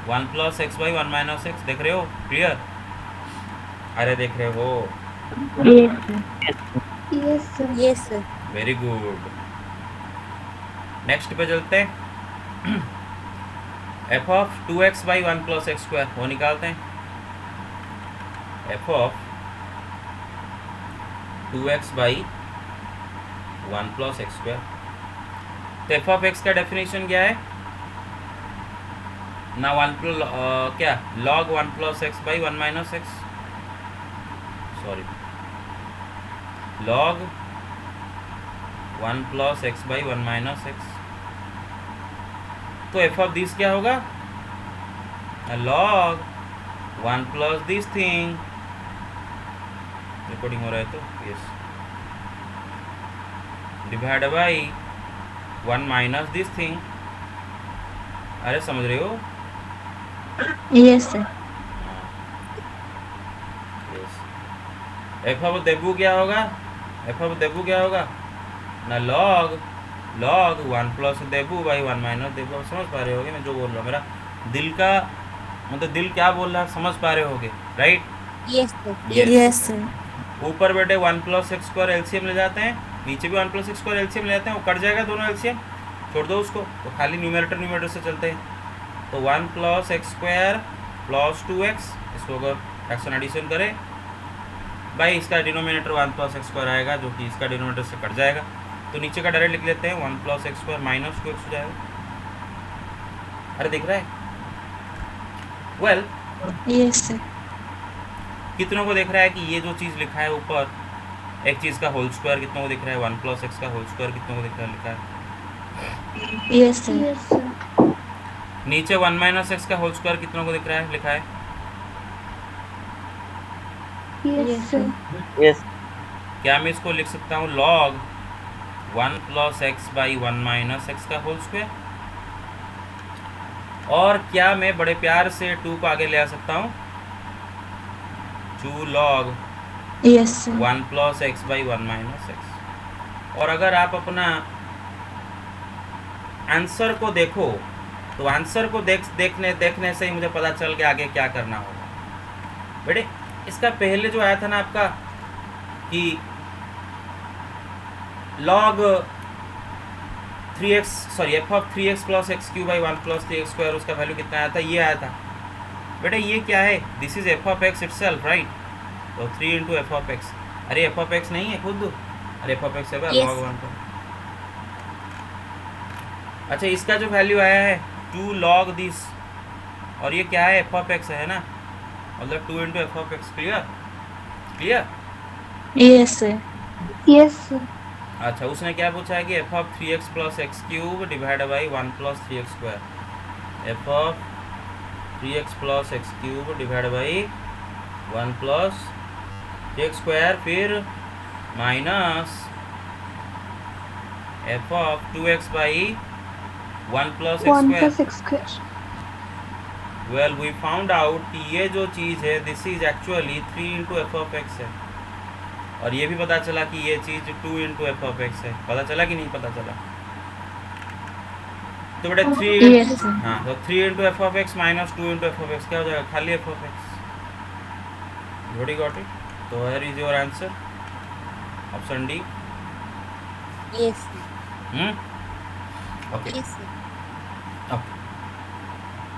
1 + x/1 - x। देख रहे हो? क्लियर? अरे देख रहे हो? Yes sir. Yes sir. Yes sir. Very good. Next पे चलते हैं। f ऑफ 2x/1 + x² वो निकालते हैं। f of 2x/1 + x²। तो f ऑफ x का डेफिनेशन क्या है ना, क्या log 1 + x/1 - x, sorry log 1 + x/1 - x। तो f ऑफ दिस क्या होगा, log 1 + दिस थिंग। रिकॉर्डिंग हो रहा है तो yes, divide by 1 - this thing. अरे समझ रहे हो? Yes sir. हाँ। एफ ऑफ देबू क्या होगा, एफ ऑफ देबू क्या होगा ना, log log 1 plus Debu by 1 minus Debu. आप समझ पा रहे होगे मैं जो बोल रहा हूँ, मेरा दिल का मतलब दिल क्या बोल रहा है, समझ पा रहे होगे, right. Yes, sir. Yes. Yes, sir. ऊपर बेटे 1 प्लस एक्स स्क्वायर एलसीएम ले जाते हैं, नीचे भी 1 प्लस एक्स स्क्वायर एलसीएम ले जाते हैं, वो कट जाएगा दोनों एलसीएम, छोड़ दो उसको, तो खाली न्यूमरेटर से चलते हैं। तो 1 plus x square plus 2x, इसको अगर फ्रैक्शन एडिशन करें भाई, इसका डिनोमिनेटर 1 प्लस एक्स स्क्वायर आएगा जो कि इसका डिनोमिनेटर से कट जाएगा, तो नीचे का डायरेक्ट लिख लेते हैं 1 plus x square minus 2x हो जाएगा। अरे दिख रहा है, वेल Yes, sir. कितनों को देख रहा है कि ये जो चीज़ लिखा है ऊपर एक चीज़ का होल स्क्वायर कितनों को दिख रहा है, 1 प्लस एक्स का होल स्क्वायर कितनों को दिख रहा है लिखा है। Yes, sir. Yes, sir. नीचे 1 माइनस एक्स का होल स्क्वायर कितनों को दिख रहा है लिखा है। Yes, sir. Yes. क्या मैं इसको लिख सकता हूँ log 1 plus x by 1 minus x का होल स्क्वायर, और क्या मैं बड़े प्यार से 2 को आगे ले आ सकता हूँ, 2 log Yes, sir. 1 plus x by 1 minus x. और अगर आप अपना आंसर को देखो तो आंसर को देखने से ही मुझे पता चल के आगे क्या करना होगा। बेटे इसका पहले जो आया था ना आपका कि log 3x sorry f of 3x plus x Q by 1 plus 3x square, उसका वैल्यू कितना आया था, ये आया था। बेटे ये क्या है, this is f of x itself, right. तो 3 इंटू एफ ऑफ एक्स, अरे एफ ऑफ एक्स नहीं है खुद, अरे एफ ऑफ एक्स है Yes. log 1 पर। अच्छा इसका जो वैल्यू आया है 2 log दिस, और ये क्या है एफ ऑफ एक्स है ना, मतलब 2 into F of x. Clear clear. Yes, sir. Yes, sir. अच्छा उसने क्या पूछा है कि F of 3x plus x cube divide by 1 plus 3x square, f of 3x plus x cube divide by 1 plus 3x square, फिर minus f of 2x by 1 plus x 1 square. plus x square. Well we found out कि ये जो चीज़ है this is actually 3 into F of x है, और ये भी पता चला कि ये चीज़ 2 इंटू एफ ऑफ एक्स है। पता चला कि नहीं पता चला, तो बेटा 3 Yes, sir. हाँ, तो 3 into F of x minus 2 into F of x क्या हो जाएगा, खाली f of x. Good got it. तो here is your answer, option D. Yes, sir. Okay Yes, sir.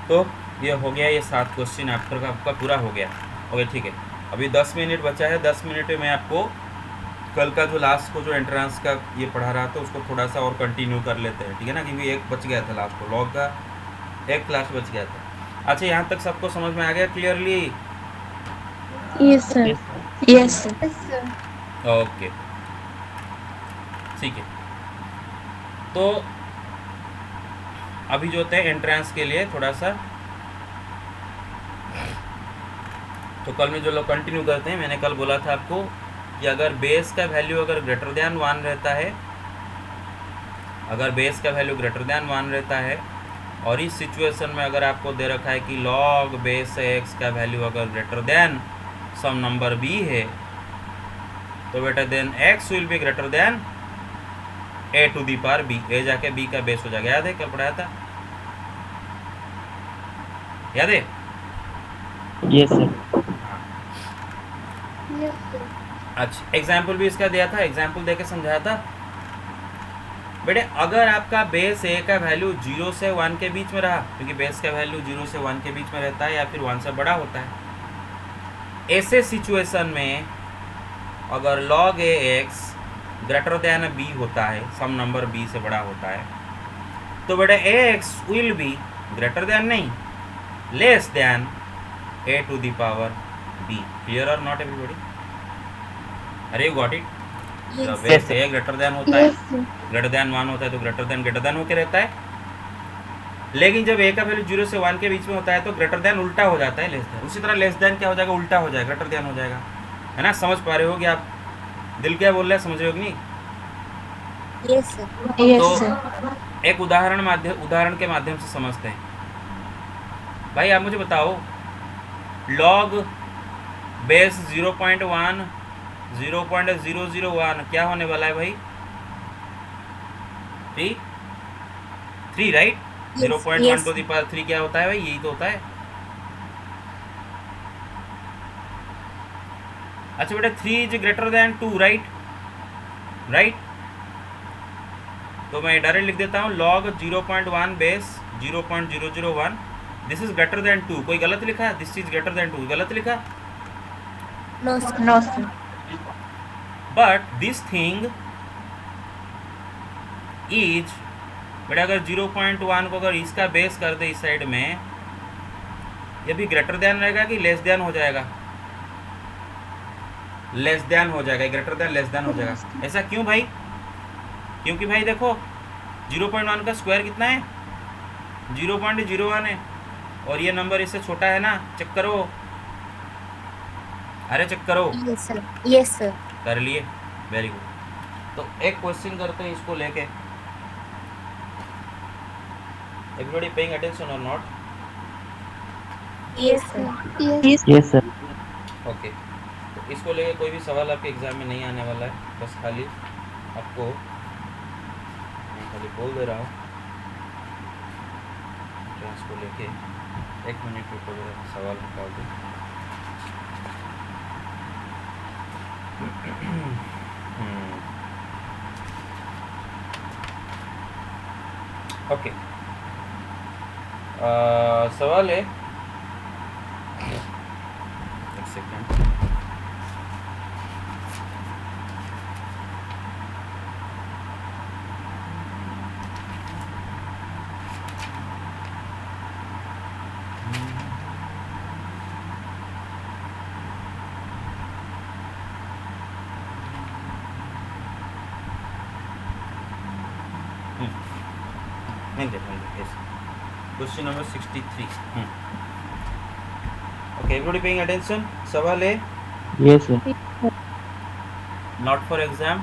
तो ये हो गया, ये 7 क्वेश्चन आपका पूरा हो गया। ओके ठीक है, अभी 10 मिनट बचा है, 10 मिनट में मैं आपको कल का जो लास्ट को जो एंट्रेंस का ये पढ़ा रहा था उसको थोड़ा सा और कंटिन्यू कर लेते हैं, ठीक है ना, क्योंकि एक बच गया था लास्ट को, लॉग का एक क्लास बच गया था। अच्छा यहाँ तक सबको समझ में आ गया clearly? Yes, sir. Yes, sir. Yes, sir. Okay ठीक है, तो अभी जो होते हैं एंट्रेंस के लिए थोड़ा सा, तो कल में जो लोग कंटिन्यू करते हैं, मैंने कल बोला था आपको कि अगर बेस का वैल्यू अगर ग्रेटर दैन 1 रहता है, अगर बेस का वैल्यू ग्रेटर दैन 1 रहता है, और इस सिचुएशन में अगर आपको दे रखा है कि लॉग बेस एक्स का वैल्यू अगर greater than some number b है, तो बेटा then x will be greater than a to the power b, a जाके बी का बेस हो जाएगा। याद है कल पढ़ाया था, याद है? Yes, sir. Yes, sir. अच्छा एग्जाम्पल भी इसका दिया था, एग्जाम्पल देके समझाया था। बेटे अगर आपका बेस ए का वैल्यू 0 से 1 के बीच में रहा, क्योंकि बेस का वैल्यू 0 से 1 के बीच में रहता है या फिर 1 से बड़ा होता है, ऐसे सिचुएशन में अगर log ए एक्स ग्रेटर दैन बी होता है, सम नंबर बी से बड़ा होता है, तो बेटा a x will be greater than नहीं, less than a to the power b. Clear or not everybody? Are you got it? Yes, base a greater than होता है, Yes, sir. ग्रेटर दैन 1 होता है तो ग्रेटर दैन होके रहता है, लेकिन जब ए का वैल्यू 0 से 1 के बीच में होता है तो ग्रेटर दैन उल्टा हो जाता है लेस दैन। उसी तरह लेस दैन क्या हो जाएगा, उल्टा हो जाएगा, ग्रेटर दैन हो जाएगा, है ना? समझ पा रहे हो कि आप दिल क्या बोल रहे हैं, समझ रहे हो कि नहीं? Yes, sir. Yes, तो sir. एक उदाहरण के माध्यम से समझते हैं। भाई आप मुझे बताओ, लॉग बेस 0.1 0.001 क्या होने वाला है भाई? 3 right? Yes, 0.1 yes. To the power 3 क्या होता है भाई? यही तो होता है। अच्छा बेटा 3 इज ग्रेटर देन 2 राइट? तो मैं डायरेक्ट लिख देता हूँ log 0.1 base 0.001 this is greater than 2। कोई गलत लिखा? दिस इज ग्रेटर देन 2 गलत लिखा। No, sir. No, sir. But this thing is बेटा अगर 0.1 को अगर इसका बेस कर दे इस साइड में, ये भी ग्रेटर देन रहेगा कि लेस देन हो जाएगा? लेस देन हो जाएगा। ग्रेटर देन लेस देन हो जाएगा। ऐसा क्यों भाई? क्योंकि भाई देखो 0.1 का स्क्वायर कितना है? 0.01 है और ये नंबर इससे छोटा है ना। चेक करो, अरे चेक करो। Yes, sir. Yes, sir. कर लिए, वेरी गुड। तो एक क्वेश्चन करते हैं इसको लेके। एवरीबॉडी पेइंग अटेंशन और not? Yes, sir. Yes. Yes, sir. Okay, तो इसको लेके कोई भी सवाल आपके एग्जाम में नहीं आने वाला है। बस खाली आपको मैं खाली बोल दे रहा हूँ इसको लेके 1 मिनट रुको जरा सवाल निकाल दो। ओके, सवाल है, एक second. Question number 63। Okay, everybody paying attention. सवाल है, Yes, sir. Not for exam,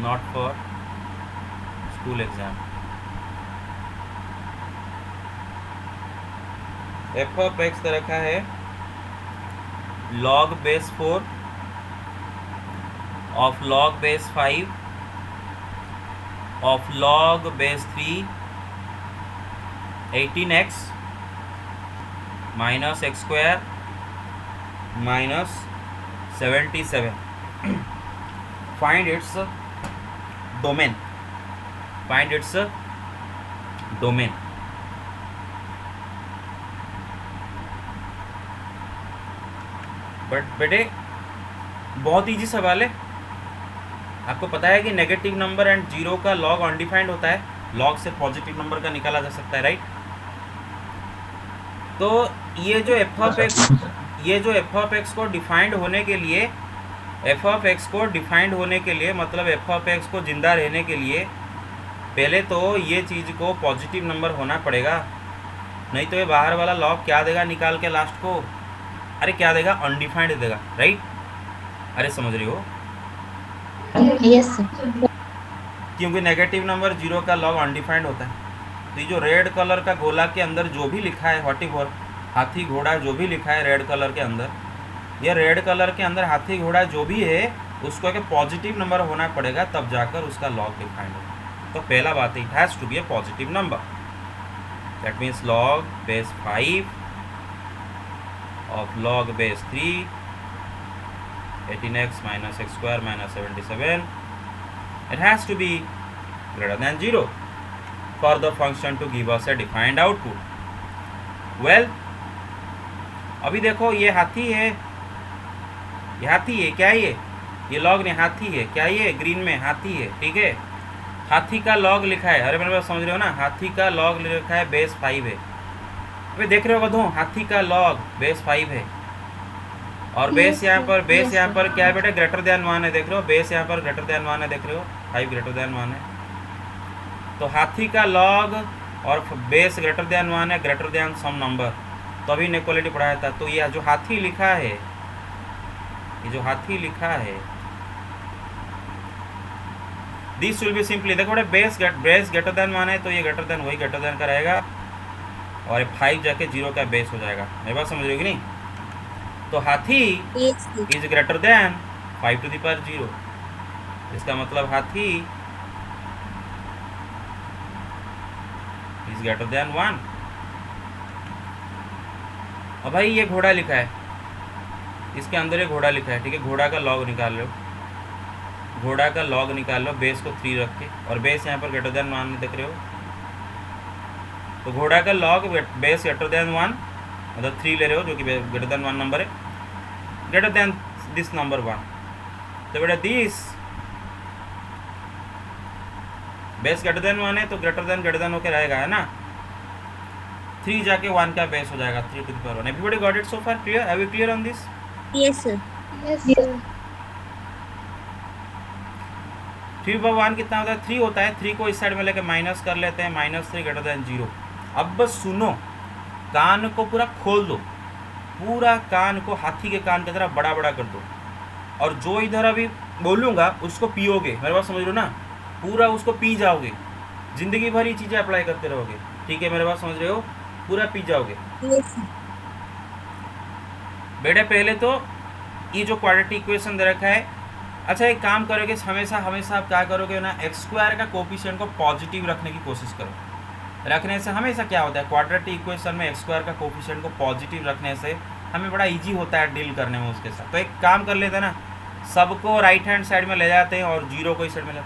not for school exam. F of x दे रखा है log base 4 of log base 5 of log base 3 18x minus x square minus 77। Find its domain, find its domain. But बेटे बहुत इजी सवाल है। आपको पता है कि नेगेटिव नंबर एंड जीरो का लॉग अनडिफाइंड होता है। लॉग से पॉजिटिव नंबर का निकाला जा सकता है, राइट? तो ये जो एफ ऑफ एक्स को डिफाइंड होने के लिए, एफ ऑफ एक्स को डिफाइंड होने के लिए मतलब एफ ऑफ एक्स को जिंदा रहने के लिए पहले तो ये चीज़ को पॉजिटिव नंबर होना पड़ेगा, नहीं तो ये बाहर वाला लॉग क्या देगा निकाल के लास्ट को? अरे क्या देगा? अनडिफाइंड देगा, राइट? अरे समझ रही हो? Yes, sir. क्योंकि नेगेटिव नंबर जीरो का लॉग अनडिफाइंड होता है। तो ये जो रेड कलर का गोला के अंदर जो भी लिखा है व्हाटएवर, हाथी घोड़ा जो भी लिखा है रेड कलर के अंदर, ये रेड कलर के अंदर हाथी घोड़ा जो भी है उसको एक पॉजिटिव नंबर होना पड़ेगा, तब जाकर उसका लॉग डिफाइंड होगा। तो पहला बात है, it has to be a positive number. That means log base 5 of log base 3 18x minus x square minus 77, it has to be greater than 0 for the function to give us a defined output. Well, अभी देखो ये हाथी है, ये हाथी है क्या? ये लॉग नहीं, हाथी है क्या? ये ग्रीन में हाथी है, ठीक है? हाथी का लॉग लिखा है, अरे मेरे पास समझ रहे हो ना? हाथी का लॉग लिखा है बेस 5 है। अभी देख रहे हो बधू, हाथी का लॉग बेस 5 है और बेस यहाँ पर, बेस यहाँ पर क्या है बेटा? ग्रेटर देन 1 है, देख रहे हो? बेस यहाँ पर ग्रेटर देन 1 है, देख रहे हो? 5 ग्रेटर देन 1 है। तो हाथी का लॉग और बेस ग्रेटर देन 1 है, ग्रेटर देन सम नंबर, तो अभी इनइक्वालिटी पढ़ाया था। तो ये जो हाथी लिखा है, ये जो हाथी लिखा है, दिस विल बी सिंपली, देखो बेटा बेस ग्रेटर देन 1 है तो ये ग्रेटर देन वही ग्रेटर देन का रहेगा और 5 जाके 0 का बेस हो जाएगा। मेरी बात समझ रही हो कि नहीं? तो हाथी Yes, sir. Is greater than 5 to the power 0, इसका मतलब हाथी इज ग्रेटर देन 1। अब भाई ये घोड़ा लिखा है, इसके अंदर ये घोड़ा लिखा है, ठीक है। घोड़ा का लॉग निकाल लो, घोड़ा का लॉग निकाल लो, बेस को 3 रख के, और बेस यहाँ पर ग्रेटर देन 1 में देख रहे हो, तो घोड़ा का लॉग बेस ग्रेटर देन 1 मतलब 3 ले रहे हो, जो कि ग्रेटर देन 1 नंबर है, ग्रेटर देन दिस नंबर 1। तो बेटा दिस बेस ग्रेटर देन 1 है तो ग्रेटर देन होकर रहेगा, है ना। 3 जाके 1 का बेस हो जाएगा, 3 to the power 1। Everybody got it so far? Clear? Are we clear on this? Yes, sir. Yes, sir. 3/1 कितना होता है? 3 होता है। 3 को इस साइड में लेके माइनस कर लेते हैं, -3 ग्रेटर देन 0। अब बस सुनो, कान को पूरा खोल दो, पूरा कान को हाथी के कान की तरह बड़ा बड़ा कर दो, और जो इधर अभी बोलूँगा उसको पियोगे, मेरे बात समझ लो ना, पूरा उसको पी जाओगे, जिंदगी भर ये चीज़ें अप्लाई करते रहोगे, ठीक है, मेरे बात समझ रहे हो, पूरा पी जाओगे। Yes, sir. बेटे पहले तो ये जो क्वाड्रेटिक इक्वेशन दे रखा है, अच्छा एक काम करोगे, हमेशा हमेशा आप क्या करोगे ना, x² का कोफिशिएंट को पॉजिटिव रखने की कोशिश करो। रखने से हमेशा क्या होता है, क्वाड्रेटिक इक्वेशन में x² का कोफिशिएंट को पॉजिटिव रखने से हमें बड़ा इजी होता है डील करने में उसके साथ। तो एक काम कर लेते हैं ना, सबको राइट हैंड साइड में ले जाते हैं और 0 को इस साइड में ले,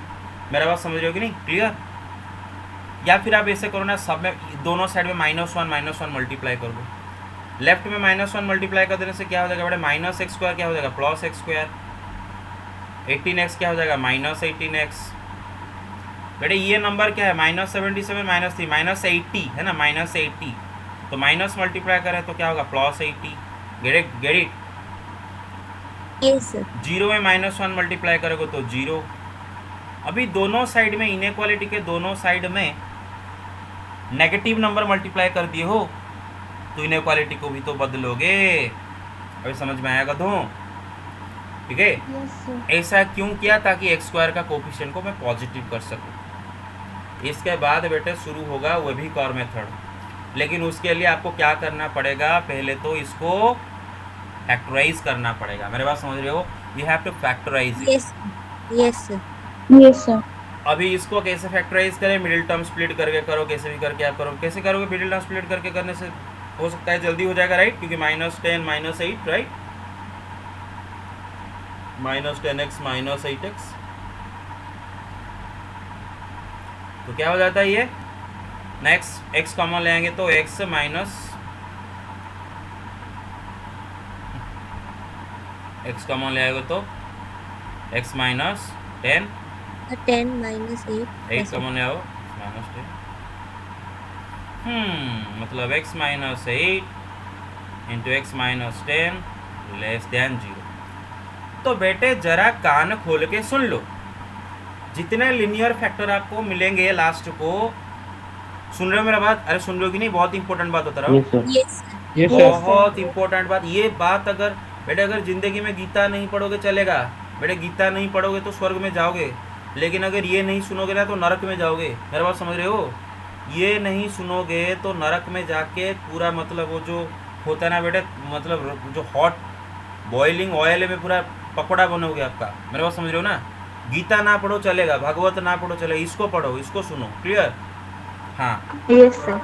मेरा बात समझ रहे हो कि नहीं? क्लियर? या फिर आप ऐसे करो ना, सब में दोनों साइड में -1 मल्टीप्लाई कर दो। लेफ्ट में -1 मल्टीप्लाई कर देने से क्या हो जाएगा बेटा, -x² क्या हो जाएगा, +x²। 18x क्या हो जाएगा, -18x। बेटे ये नंबर क्या है, -77 -3 -80 है ना, -80। तो माइनस मल्टीप्लाई करें तो क्या होगा, +80। Get it? Yes, sir. 0 में -1 मल्टीप्लाई करोगे तो 0। अभी दोनों साइड में, इनइक्वालिटी के दोनों साइड में नेगेटिव नंबर मल्टीप्लाई कर दिए हो, तो इनइक्वालिटी को भी तो बदलोगे। अभी समझ में आएगा तो, ठीक है। Yes, sir. ऐसा क्यों किया, ताकि x² का कोफिशिएंट को मैं पॉजिटिव कर सकूं। इसके बाद बेटे शुरू होगा वेबिक और मेथड, लेकिन उसके लिए आपको क्या करना पड़ेगा, पहले तो इसको फैक्टराइज करना पड़ेगा, मेरे बात समझ रहे हो, you have to factorize it. Yes, sir. Yes, sir. Yes, sir. अभी इसको कैसे फैक्टराइज करें, मिडिल टर्म स्प्लिट करके करो, कैसे भी करके आप करो। कैसे करोगे, मिडिल टर्म स्प्लिट करके करने से हो सकता है जल्दी हो जाएगा, राइट, क्योंकि -10 -8, राइट, -10x -8x, तो क्या हो जाता है ये, नेक्स्ट x कॉमन ले आएंगे तो x कॉमन ले आएगा तो x -10, 10 minus 8. 8 कॉमन ले आओ, -10, मतलब x -8 into x -10 less than 0। तो बेटे जरा कान खोल के सुन लो, जितने लिनियर फैक्टर आपको मिलेंगे लास्ट को, सुन रहे हो मेरा बात? अरे सुन रहे हो कि नहीं, बहुत इंपॉर्टेंट बात बता रहा हूँ, Yes, sir. Yes, sir. Yes, sir. बहुत इंपॉर्टेंट बात। ये बात अगर बेटे, अगर जिंदगी में गीता नहीं पढ़ोगे चलेगा बेटे, गीता नहीं पढ़ोगे तो स्वर्ग में जाओगे, लेकिन अगर ये नहीं सुनोगे ना तो नरक में जाओगे, मेरा बात समझ रहे हो, ये नहीं सुनोगे तो नरक में जाके पूरा, मतलब वो जो होता है ना बेटे, मतलब जो हॉट बॉइलिंग ऑयल में पूरा पकौड़ा बनोगे आपका, मेरा बात समझ रहे हो ना। गीता ना पढ़ो चलेगा, भागवत ना पढ़ो चलेगा, इसको पढ़ो, इसको सुनो, क्लियर? हाँ, Yes, sir.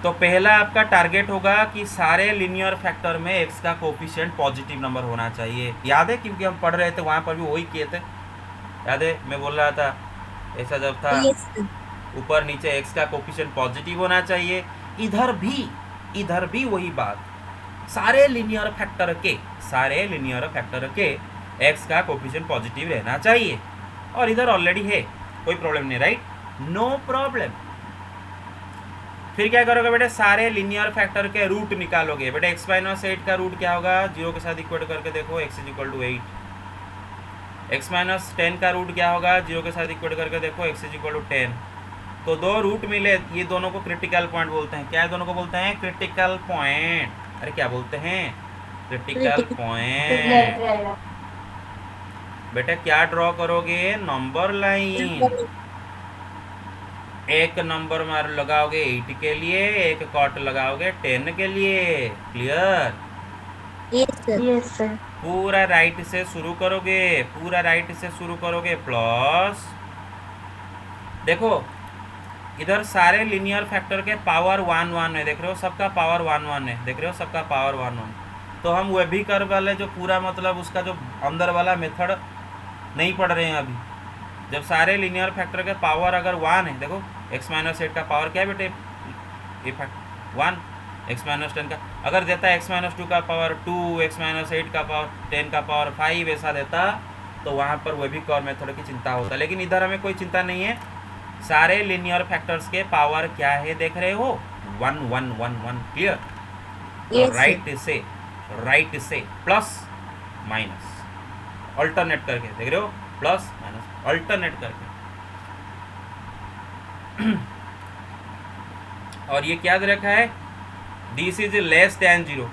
तो पहला आपका टारगेट होगा कि सारे लिनियर फैक्टर में x का कोफिशिएंट पॉजिटिव नंबर होना चाहिए। याद है, क्योंकि हम पढ़ रहे थे वहाँ पर भी वही किए थे, याद है, मैं बोल रहा था ऐसा जब था, Yes, sir. ऊपर नीचे x का कोफिशिएंट पॉजिटिव होना चाहिए। इधर भी वही बात, सारे लिनियर फैक्टर के x का कोफिशिएंट पॉजिटिव रहना चाहिए, और इधर ऑलरेडी है, कोई प्रॉब्लम नहीं, राइट, नो प्रॉब्लम। फिर क्या करोगे बेटे, सारे लिनियर फैक्टर के रूट निकालोगे। बेटे x -8 का रूट क्या होगा, 0 के साथ इक्वेट करके देखो, x = 8। x -10 का रूट क्या होगा, 0 के साथ इक्वेट करके देखो, x = 10। तो दो रूट मिले, ये दोनों को क्रिटिकल पॉइंट बोलते हैं। क्या है, दोनों को बोलते हैं क्रिटिकल पॉइंट। अरे क्या बोलते हैं, क्रिटिकल पॉइंट। बेटा क्या ड्रॉ करोगे, नंबर लाइन। एक नंबर मार लगाओगे 8 के लिए, एक कॉट लगाओगे 10 के लिए, clear? Yes, sir. Yes, sir. पूरा राइट से शुरू करोगे, पूरा राइट से शुरू करोगे प्लस, देखो इधर सारे लीनियर फैक्टर के पावर 1 1 है, देख रहे हो सबका पावर 1 1 है, देख रहे हो सबका पावर 1 1। तो हम वह भी कर वाले जो पूरा मतलब उसका जो अंदर वाला मेथड नहीं पढ़ रहे हैं अभी। जब सारे लीनियर फैक्टर के पावर अगर 1 है, देखो x माइनस 8 का पावर क्या है बेटे, ये फैक्ट 1, x माइनस 10 का अगर देता है x माइनस 2 का पावर 2, x माइनस 8 का पावर 10 का पावर 5 ऐसा देता, तो वहाँ पर वह भी कॉर मेथड की चिंता होता। लेकिन इधर हमें कोई चिंता नहीं है, सारे लीनियर फैक्टर्स के पावर क्या है देख रहे हो, 1 1 1 1, क्लियर। Yes, राइट से प्लस माइनस अल्टरनेट करके, देख रहे हो प्लस माइनस अल्टरनेट करके। और ये क्या दे रखा है, दिस इज लेस देन 0।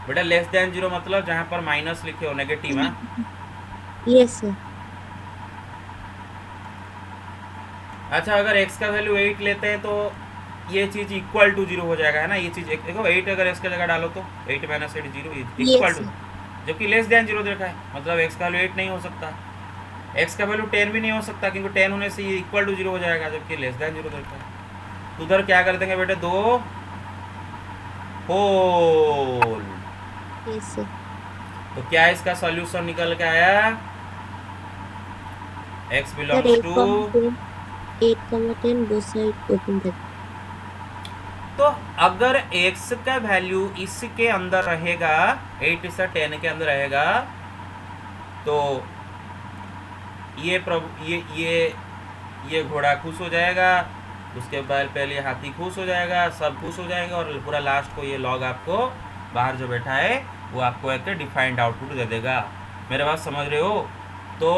बेटा लेस देन 0 मतलब जहां पर माइनस लिखे हो नेगेटिव है। yes sir, अच्छा अगर x का वैल्यू 8 लेते हैं तो ये चीज इक्वल टू 0 हो जाएगा, है ना। ये चीज देखो 8 अगर x की जगह डालो तो 8 माइनस 8 0 इक्वल टू, जबकि लेस देन 0 देखा है मतलब x का वैल्यू 8 नहीं हो सकता, x का वैल्यू 10 भी नहीं हो सकता, क्योंकि 10 होने से ये इक्वल टू 0 हो जाएगा, जबकि लेस देन 0 देखा है। तो उधर क्या कर देंगे बेटे, 2 होल। yes sir, तो क्या इसका सॉल्यूशन निकल के आया, x sir belongs to, 8, 10 both side open that, तो अगर x का वैल्यू इसके अंदर रहेगा, 8 से 10 के अंदर रहेगा, तो ये घोड़ा खुश हो जाएगा, उसके बाद पहले हाथी खुश हो जाएगा, सब खुश हो जाएगा, और पूरा लास्ट को ये लॉग आपको बाहर जो बैठा है वो आपको एक डिफाइंड आउटपुट दे देगा। मेरे बात समझ रहे हो। तो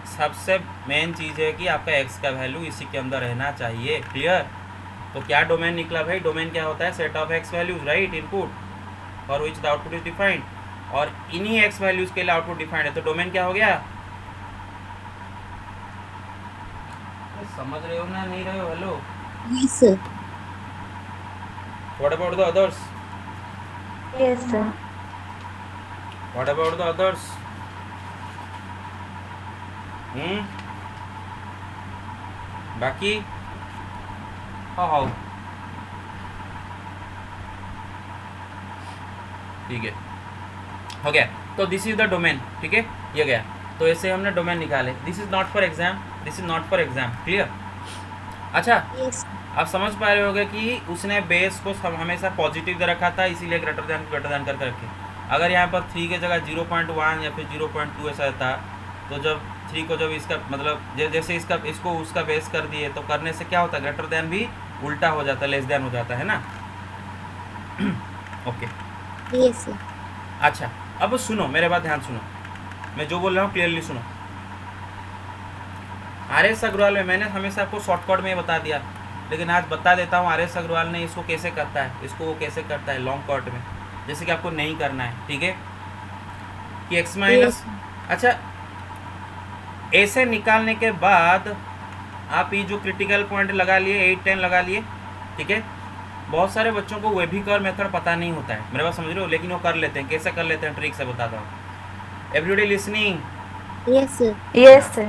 सबसे मेन चीज़ है कि आपका x का वैल्यू इसी के अंदर रहना चाहिए, क्लियर। तो क्या डोमेन निकला भाई, डोमेन क्या होता है, set of x values, right, input for which the output is defined, और इन्हीं x वैल्यूज के लिए आउटपुट डिफाइंड है। तो डोमेन क्या हो गया, समझ रहे हो ना, नहीं रहे हो, hello. yes sir, what about the others, Yes, sir. What about the others, बाकी हाउ ठीक है, हो गया। तो दिस इज द डोमेन, ठीक है, ये गया। तो ऐसे हमने डोमेन निकाले, this is not for exam, this is not for exam, clear. अच्छा yes, आप समझ पा रहे होगे कि उसने बेस को हमेशा पॉजिटिव दे रखा था, इसीलिए ग्रेटर देन करके रखे। अगर यहाँ पर 3 की जगह 0.1 या फिर 0.2 ऐसा था, तो जब 3 को जब इसका मतलब जैसे इसको उसका बेस कर दिए, तो करने से क्या होता है, ग्रेटर देन भी उल्टा हो जाता है, लेस देन हो जाता है ना। ओके yes sir, अच्छा अब सुनो, मेरे बात ध्यान सुनो, मैं जो बोल रहा हूँ क्लियरली सुनो। आर.एस. अग्रवाल में मैंने हमेशा आपको शॉर्टकट में बता दिया, लेकिन आज बता देता हूँ आर.एस. अग्रवाल ने इसको कैसे करता है, इसको वो कैसे करता है लॉन्ग कट में, जैसे कि आपको नहीं करना है, ठीक है, कि एक्स माइनस। अच्छा ऐसे निकालने के बाद आप ये जो क्रिटिकल पॉइंट लगा लिए, 8 10 लगा लिए, ठीक है। बहुत सारे बच्चों को वेबिकर मेथड पता नहीं होता है, मेरे बात समझ रहे हो, लेकिन वो कर लेते हैं। कैसे कर लेते हैं, ट्रिक से बताता हूँ। Everybody listening, yes sir, Yes, sir.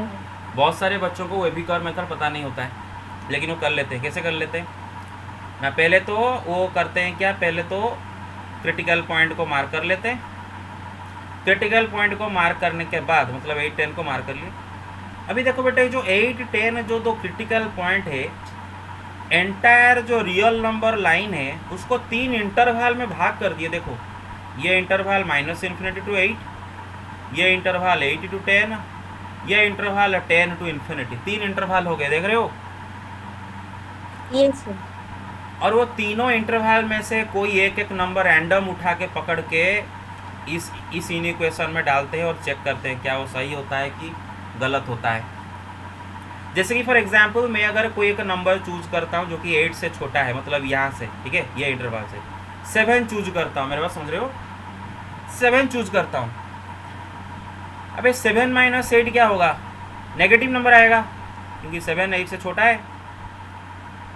बहुत सारे बच्चों को वेबिकर मेथड पता नहीं होता है, लेकिन वो कर लेते हैं। कैसे कर लेते हैं ना, पहले तो वो करते हैं क्या, पहले तो क्रिटिकल पॉइंट को मार्क कर लेते हैं। क्रिटिकल पॉइंट को मार्क करने के बाद मतलब 8 10 को मार्क कर लिए। अभी देखो बेटे, जो 8 10 जो दो क्रिटिकल पॉइंट है, एंटायर जो रियल नंबर लाइन है उसको 3 इंटरवल में भाग कर दिए। देखो ये इंटरवल -∞ to 8, ये इंटरवल 8 to 10, ये इंटरवल 10 to ∞। 3 इंटरवल हो गए, देख रहे हो। yes sir, और वो तीनों इंटरवल में से कोई एक नंबर रैंडम उठा के पकड़ के इस इक्वेशन में डालते हैं और चेक करते हैं क्या वो सही होता है कि गलत होता है। जैसे कि फॉर एग्जांपल मैं अगर कोई एक नंबर चूज करता हूँ जो कि 8 से छोटा है, मतलब यहाँ से, ठीक है, ये इंटरवल से 7 चूज करता हूँ, मेरे पास समझ रहे हो, 7 चूज करता हूँ। अबे 7 - 8 क्या होगा, नेगेटिव नंबर आएगा, क्योंकि 7 8 से छोटा है।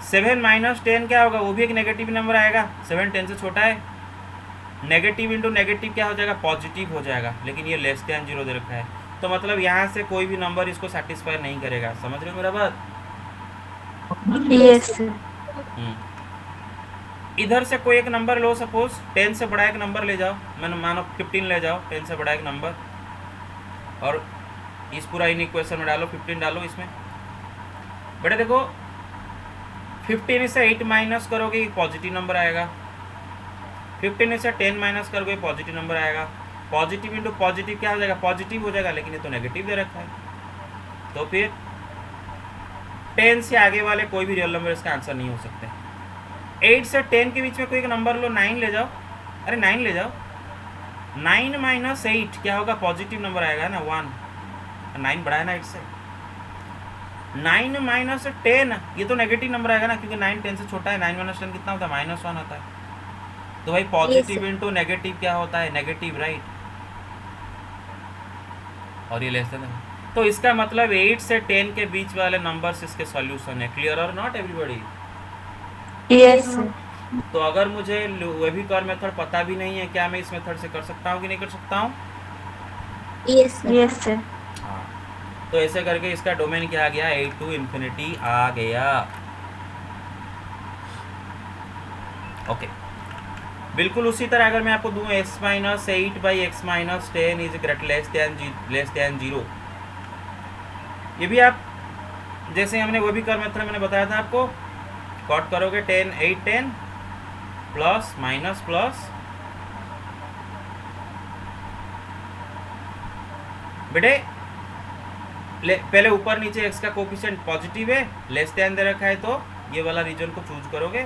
7 - 10 क्या होगा, वो भी एक नेगेटिव नंबर आएगा, 7 10 से छोटा है। नेगेटिव इंटू नेगेटिव क्या हो जाएगा, पॉजिटिव हो जाएगा, लेकिन ये लेस दैन 0 दे रखा है, तो मतलब यहाँ से कोई भी नंबर इसको सेटिस्फाई नहीं करेगा। समझ रहे हो मेरा बात? Yes, sir. इधर से कोई एक नंबर लो, सपोज 10 से बड़ा एक नंबर ले जाओ, मैंने मानो 15 ले जाओ, 10 से बड़ा एक नंबर, और इस पूरा इन इक्वेशन में डालो, 15 डालो इसमें। बेटा देखो 15 से 8 माइनस करोगे ये पॉजिटिव नंबर आएगा, 15 से 10 माइनस करोगे पॉजिटिव नंबर आएगा। पॉजिटिव इंटू पॉजिटिव क्या हो जाएगा, पॉजिटिव हो जाएगा, लेकिन ये तो नेगेटिव दे रखा है। तो फिर 10 से आगे वाले कोई भी रियल नंबर इसका आंसर नहीं हो सकते। 8 से 10 के बीच में कोई एक नंबर लो, 9 ले जाओ, अरे 9 ले जाओ, 9 माइनस 8 क्या होगा, पॉजिटिव नंबर आएगा ना, 1। 9 बड़ा है ना 8 से। 9 माइनस 10 ये तो नेगेटिव नंबर आएगा ना, क्योंकि 9 10 से छोटा है। 9 माइनस 10 कितना होता है, -1 होता है। तो भाई पॉजिटिव इंटू नेगेटिव क्या होता है, नेगेटिव, राइट। और ये लेस देन, तो इसका मतलब 8 से 10 के बीच वाले नंबर्स इसके सॉल्यूशन है। Clear or not everybody? Yes, sir. तो अगर मुझे वेबिकॉर मेथड पता भी नहीं है, क्या मैं इस मेथड से कर सकता हूँ कि नहीं कर सकता हूँ? Yes, sir. Yes, sir. हाँ, तो ऐसे करके इसका डोमेन क्या आ गया, 8 to infinity आ गया। ओके, बिल्कुल उसी तरह अगर मैं आपको दूँ s minus 8 by x minus 10 is less than 0, ये भी आप जैसे हमने वेबिकॉर मेथड मैंने बताया था आपको, कॉट करोगे 10 8 10 प्लस माइनस प्लस, बेटे पहले ऊपर नीचे x का कोफिशिएंट पॉजिटिव है, लेस दैन दे रखा है, तो ये वाला रीजन को चूज करोगे।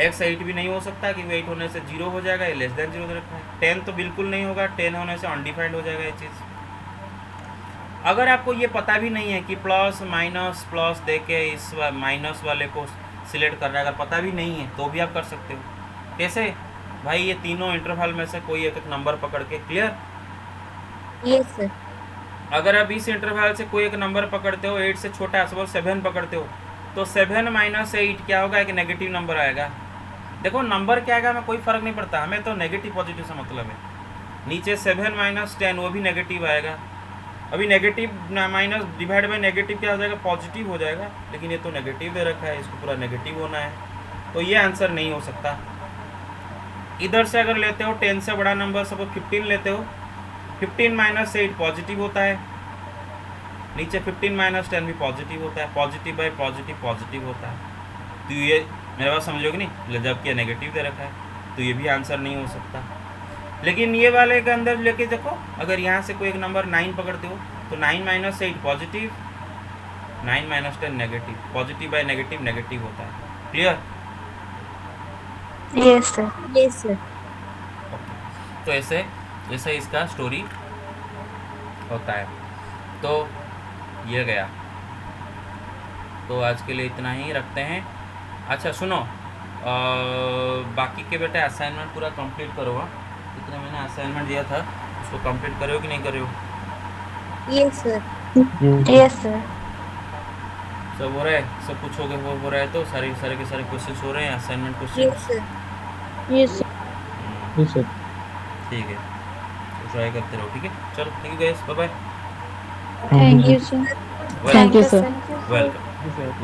x 8 भी नहीं हो सकता क्योंकि 8 होने से 0 हो जाएगा, ये लेस दैन 0 दे रखा है। 10 तो बिल्कुल नहीं होगा, 10 होने से अनडिफाइंड हो जाएगा ये चीज़। अगर आपको ये पता भी नहीं है कि प्लस माइनस प्लस दे के इस माइनस वाले को सिलेक्ट करना है, अगर पता भी नहीं है तो भी आप कर सकते हो। कैसे भाई, ये तीनों इंटरवल में से कोई एक नंबर पकड़ के। क्लियर? Yes, sir. अगर आप इस इंटरवल से कोई एक नंबर पकड़ते हो, 8 से छोटा सपोज 7 पकड़ते हो, तो 7 माइनस 8 क्या होगा, एक नेगेटिव नंबर आएगा। देखो नंबर क्या आएगा हमें कोई फ़र्क नहीं पड़ता, हमें तो नेगेटिव पॉजिटिव से मतलब है। नीचे 7 माइनस 10 वो भी नेगेटिव आएगा। अभी negative minus divide by negative क्या हो जाएगा, पॉजिटिव हो जाएगा, लेकिन ये तो नेगेटिव दे रखा है, इसको पूरा नेगेटिव होना है, तो ये आंसर नहीं हो सकता। इधर से अगर लेते हो 10 से बड़ा नंबर सपोज 15 लेते हो, 15 माइनस 8 पॉजिटिव होता है, नीचे 15 माइनस 10 भी पॉजिटिव होता है, पॉजिटिव बाई पॉजिटिव पॉजिटिव होता है। तो ये मेरे बात समझोगे नहीं, जबकि नेगेटिव दे रखा है, तो ये भी आंसर नहीं हो सकता। लेकिन ये वाले के अंदर लेके देखो, अगर यहाँ से कोई एक नंबर 9 पकड़ते हो, तो 9 minus 8 positive, 9 minus 10 negative, positive by negative negative होता है। Clear? Yes, sir. Yes, sir. तो ऐसे जैसे इसका स्टोरी होता है। तो ये गया, तो आज के लिए इतना ही रखते हैं। अच्छा सुनो, बाकी के बेटे असाइनमेंट पूरा कंप्लीट करो। हाँ, इतना मैंने असाइनमेंट दिया था उसको कंप्लीट करो कि नहीं करो? Yes, sir. Yes, sir. सब हो रहा है, सब कुछ हो रहा है, तो सारे के सारे क्वेश्चन हो रहे हैं, assignment Yes, question. sir. Yes, sir. Yes, sir. ठीक है, तो ट्राई करते रहो। ठीक है, चलो thank you guys, bye bye. Thank you, sir. Thank you, sir. Welcome. Yes, sir.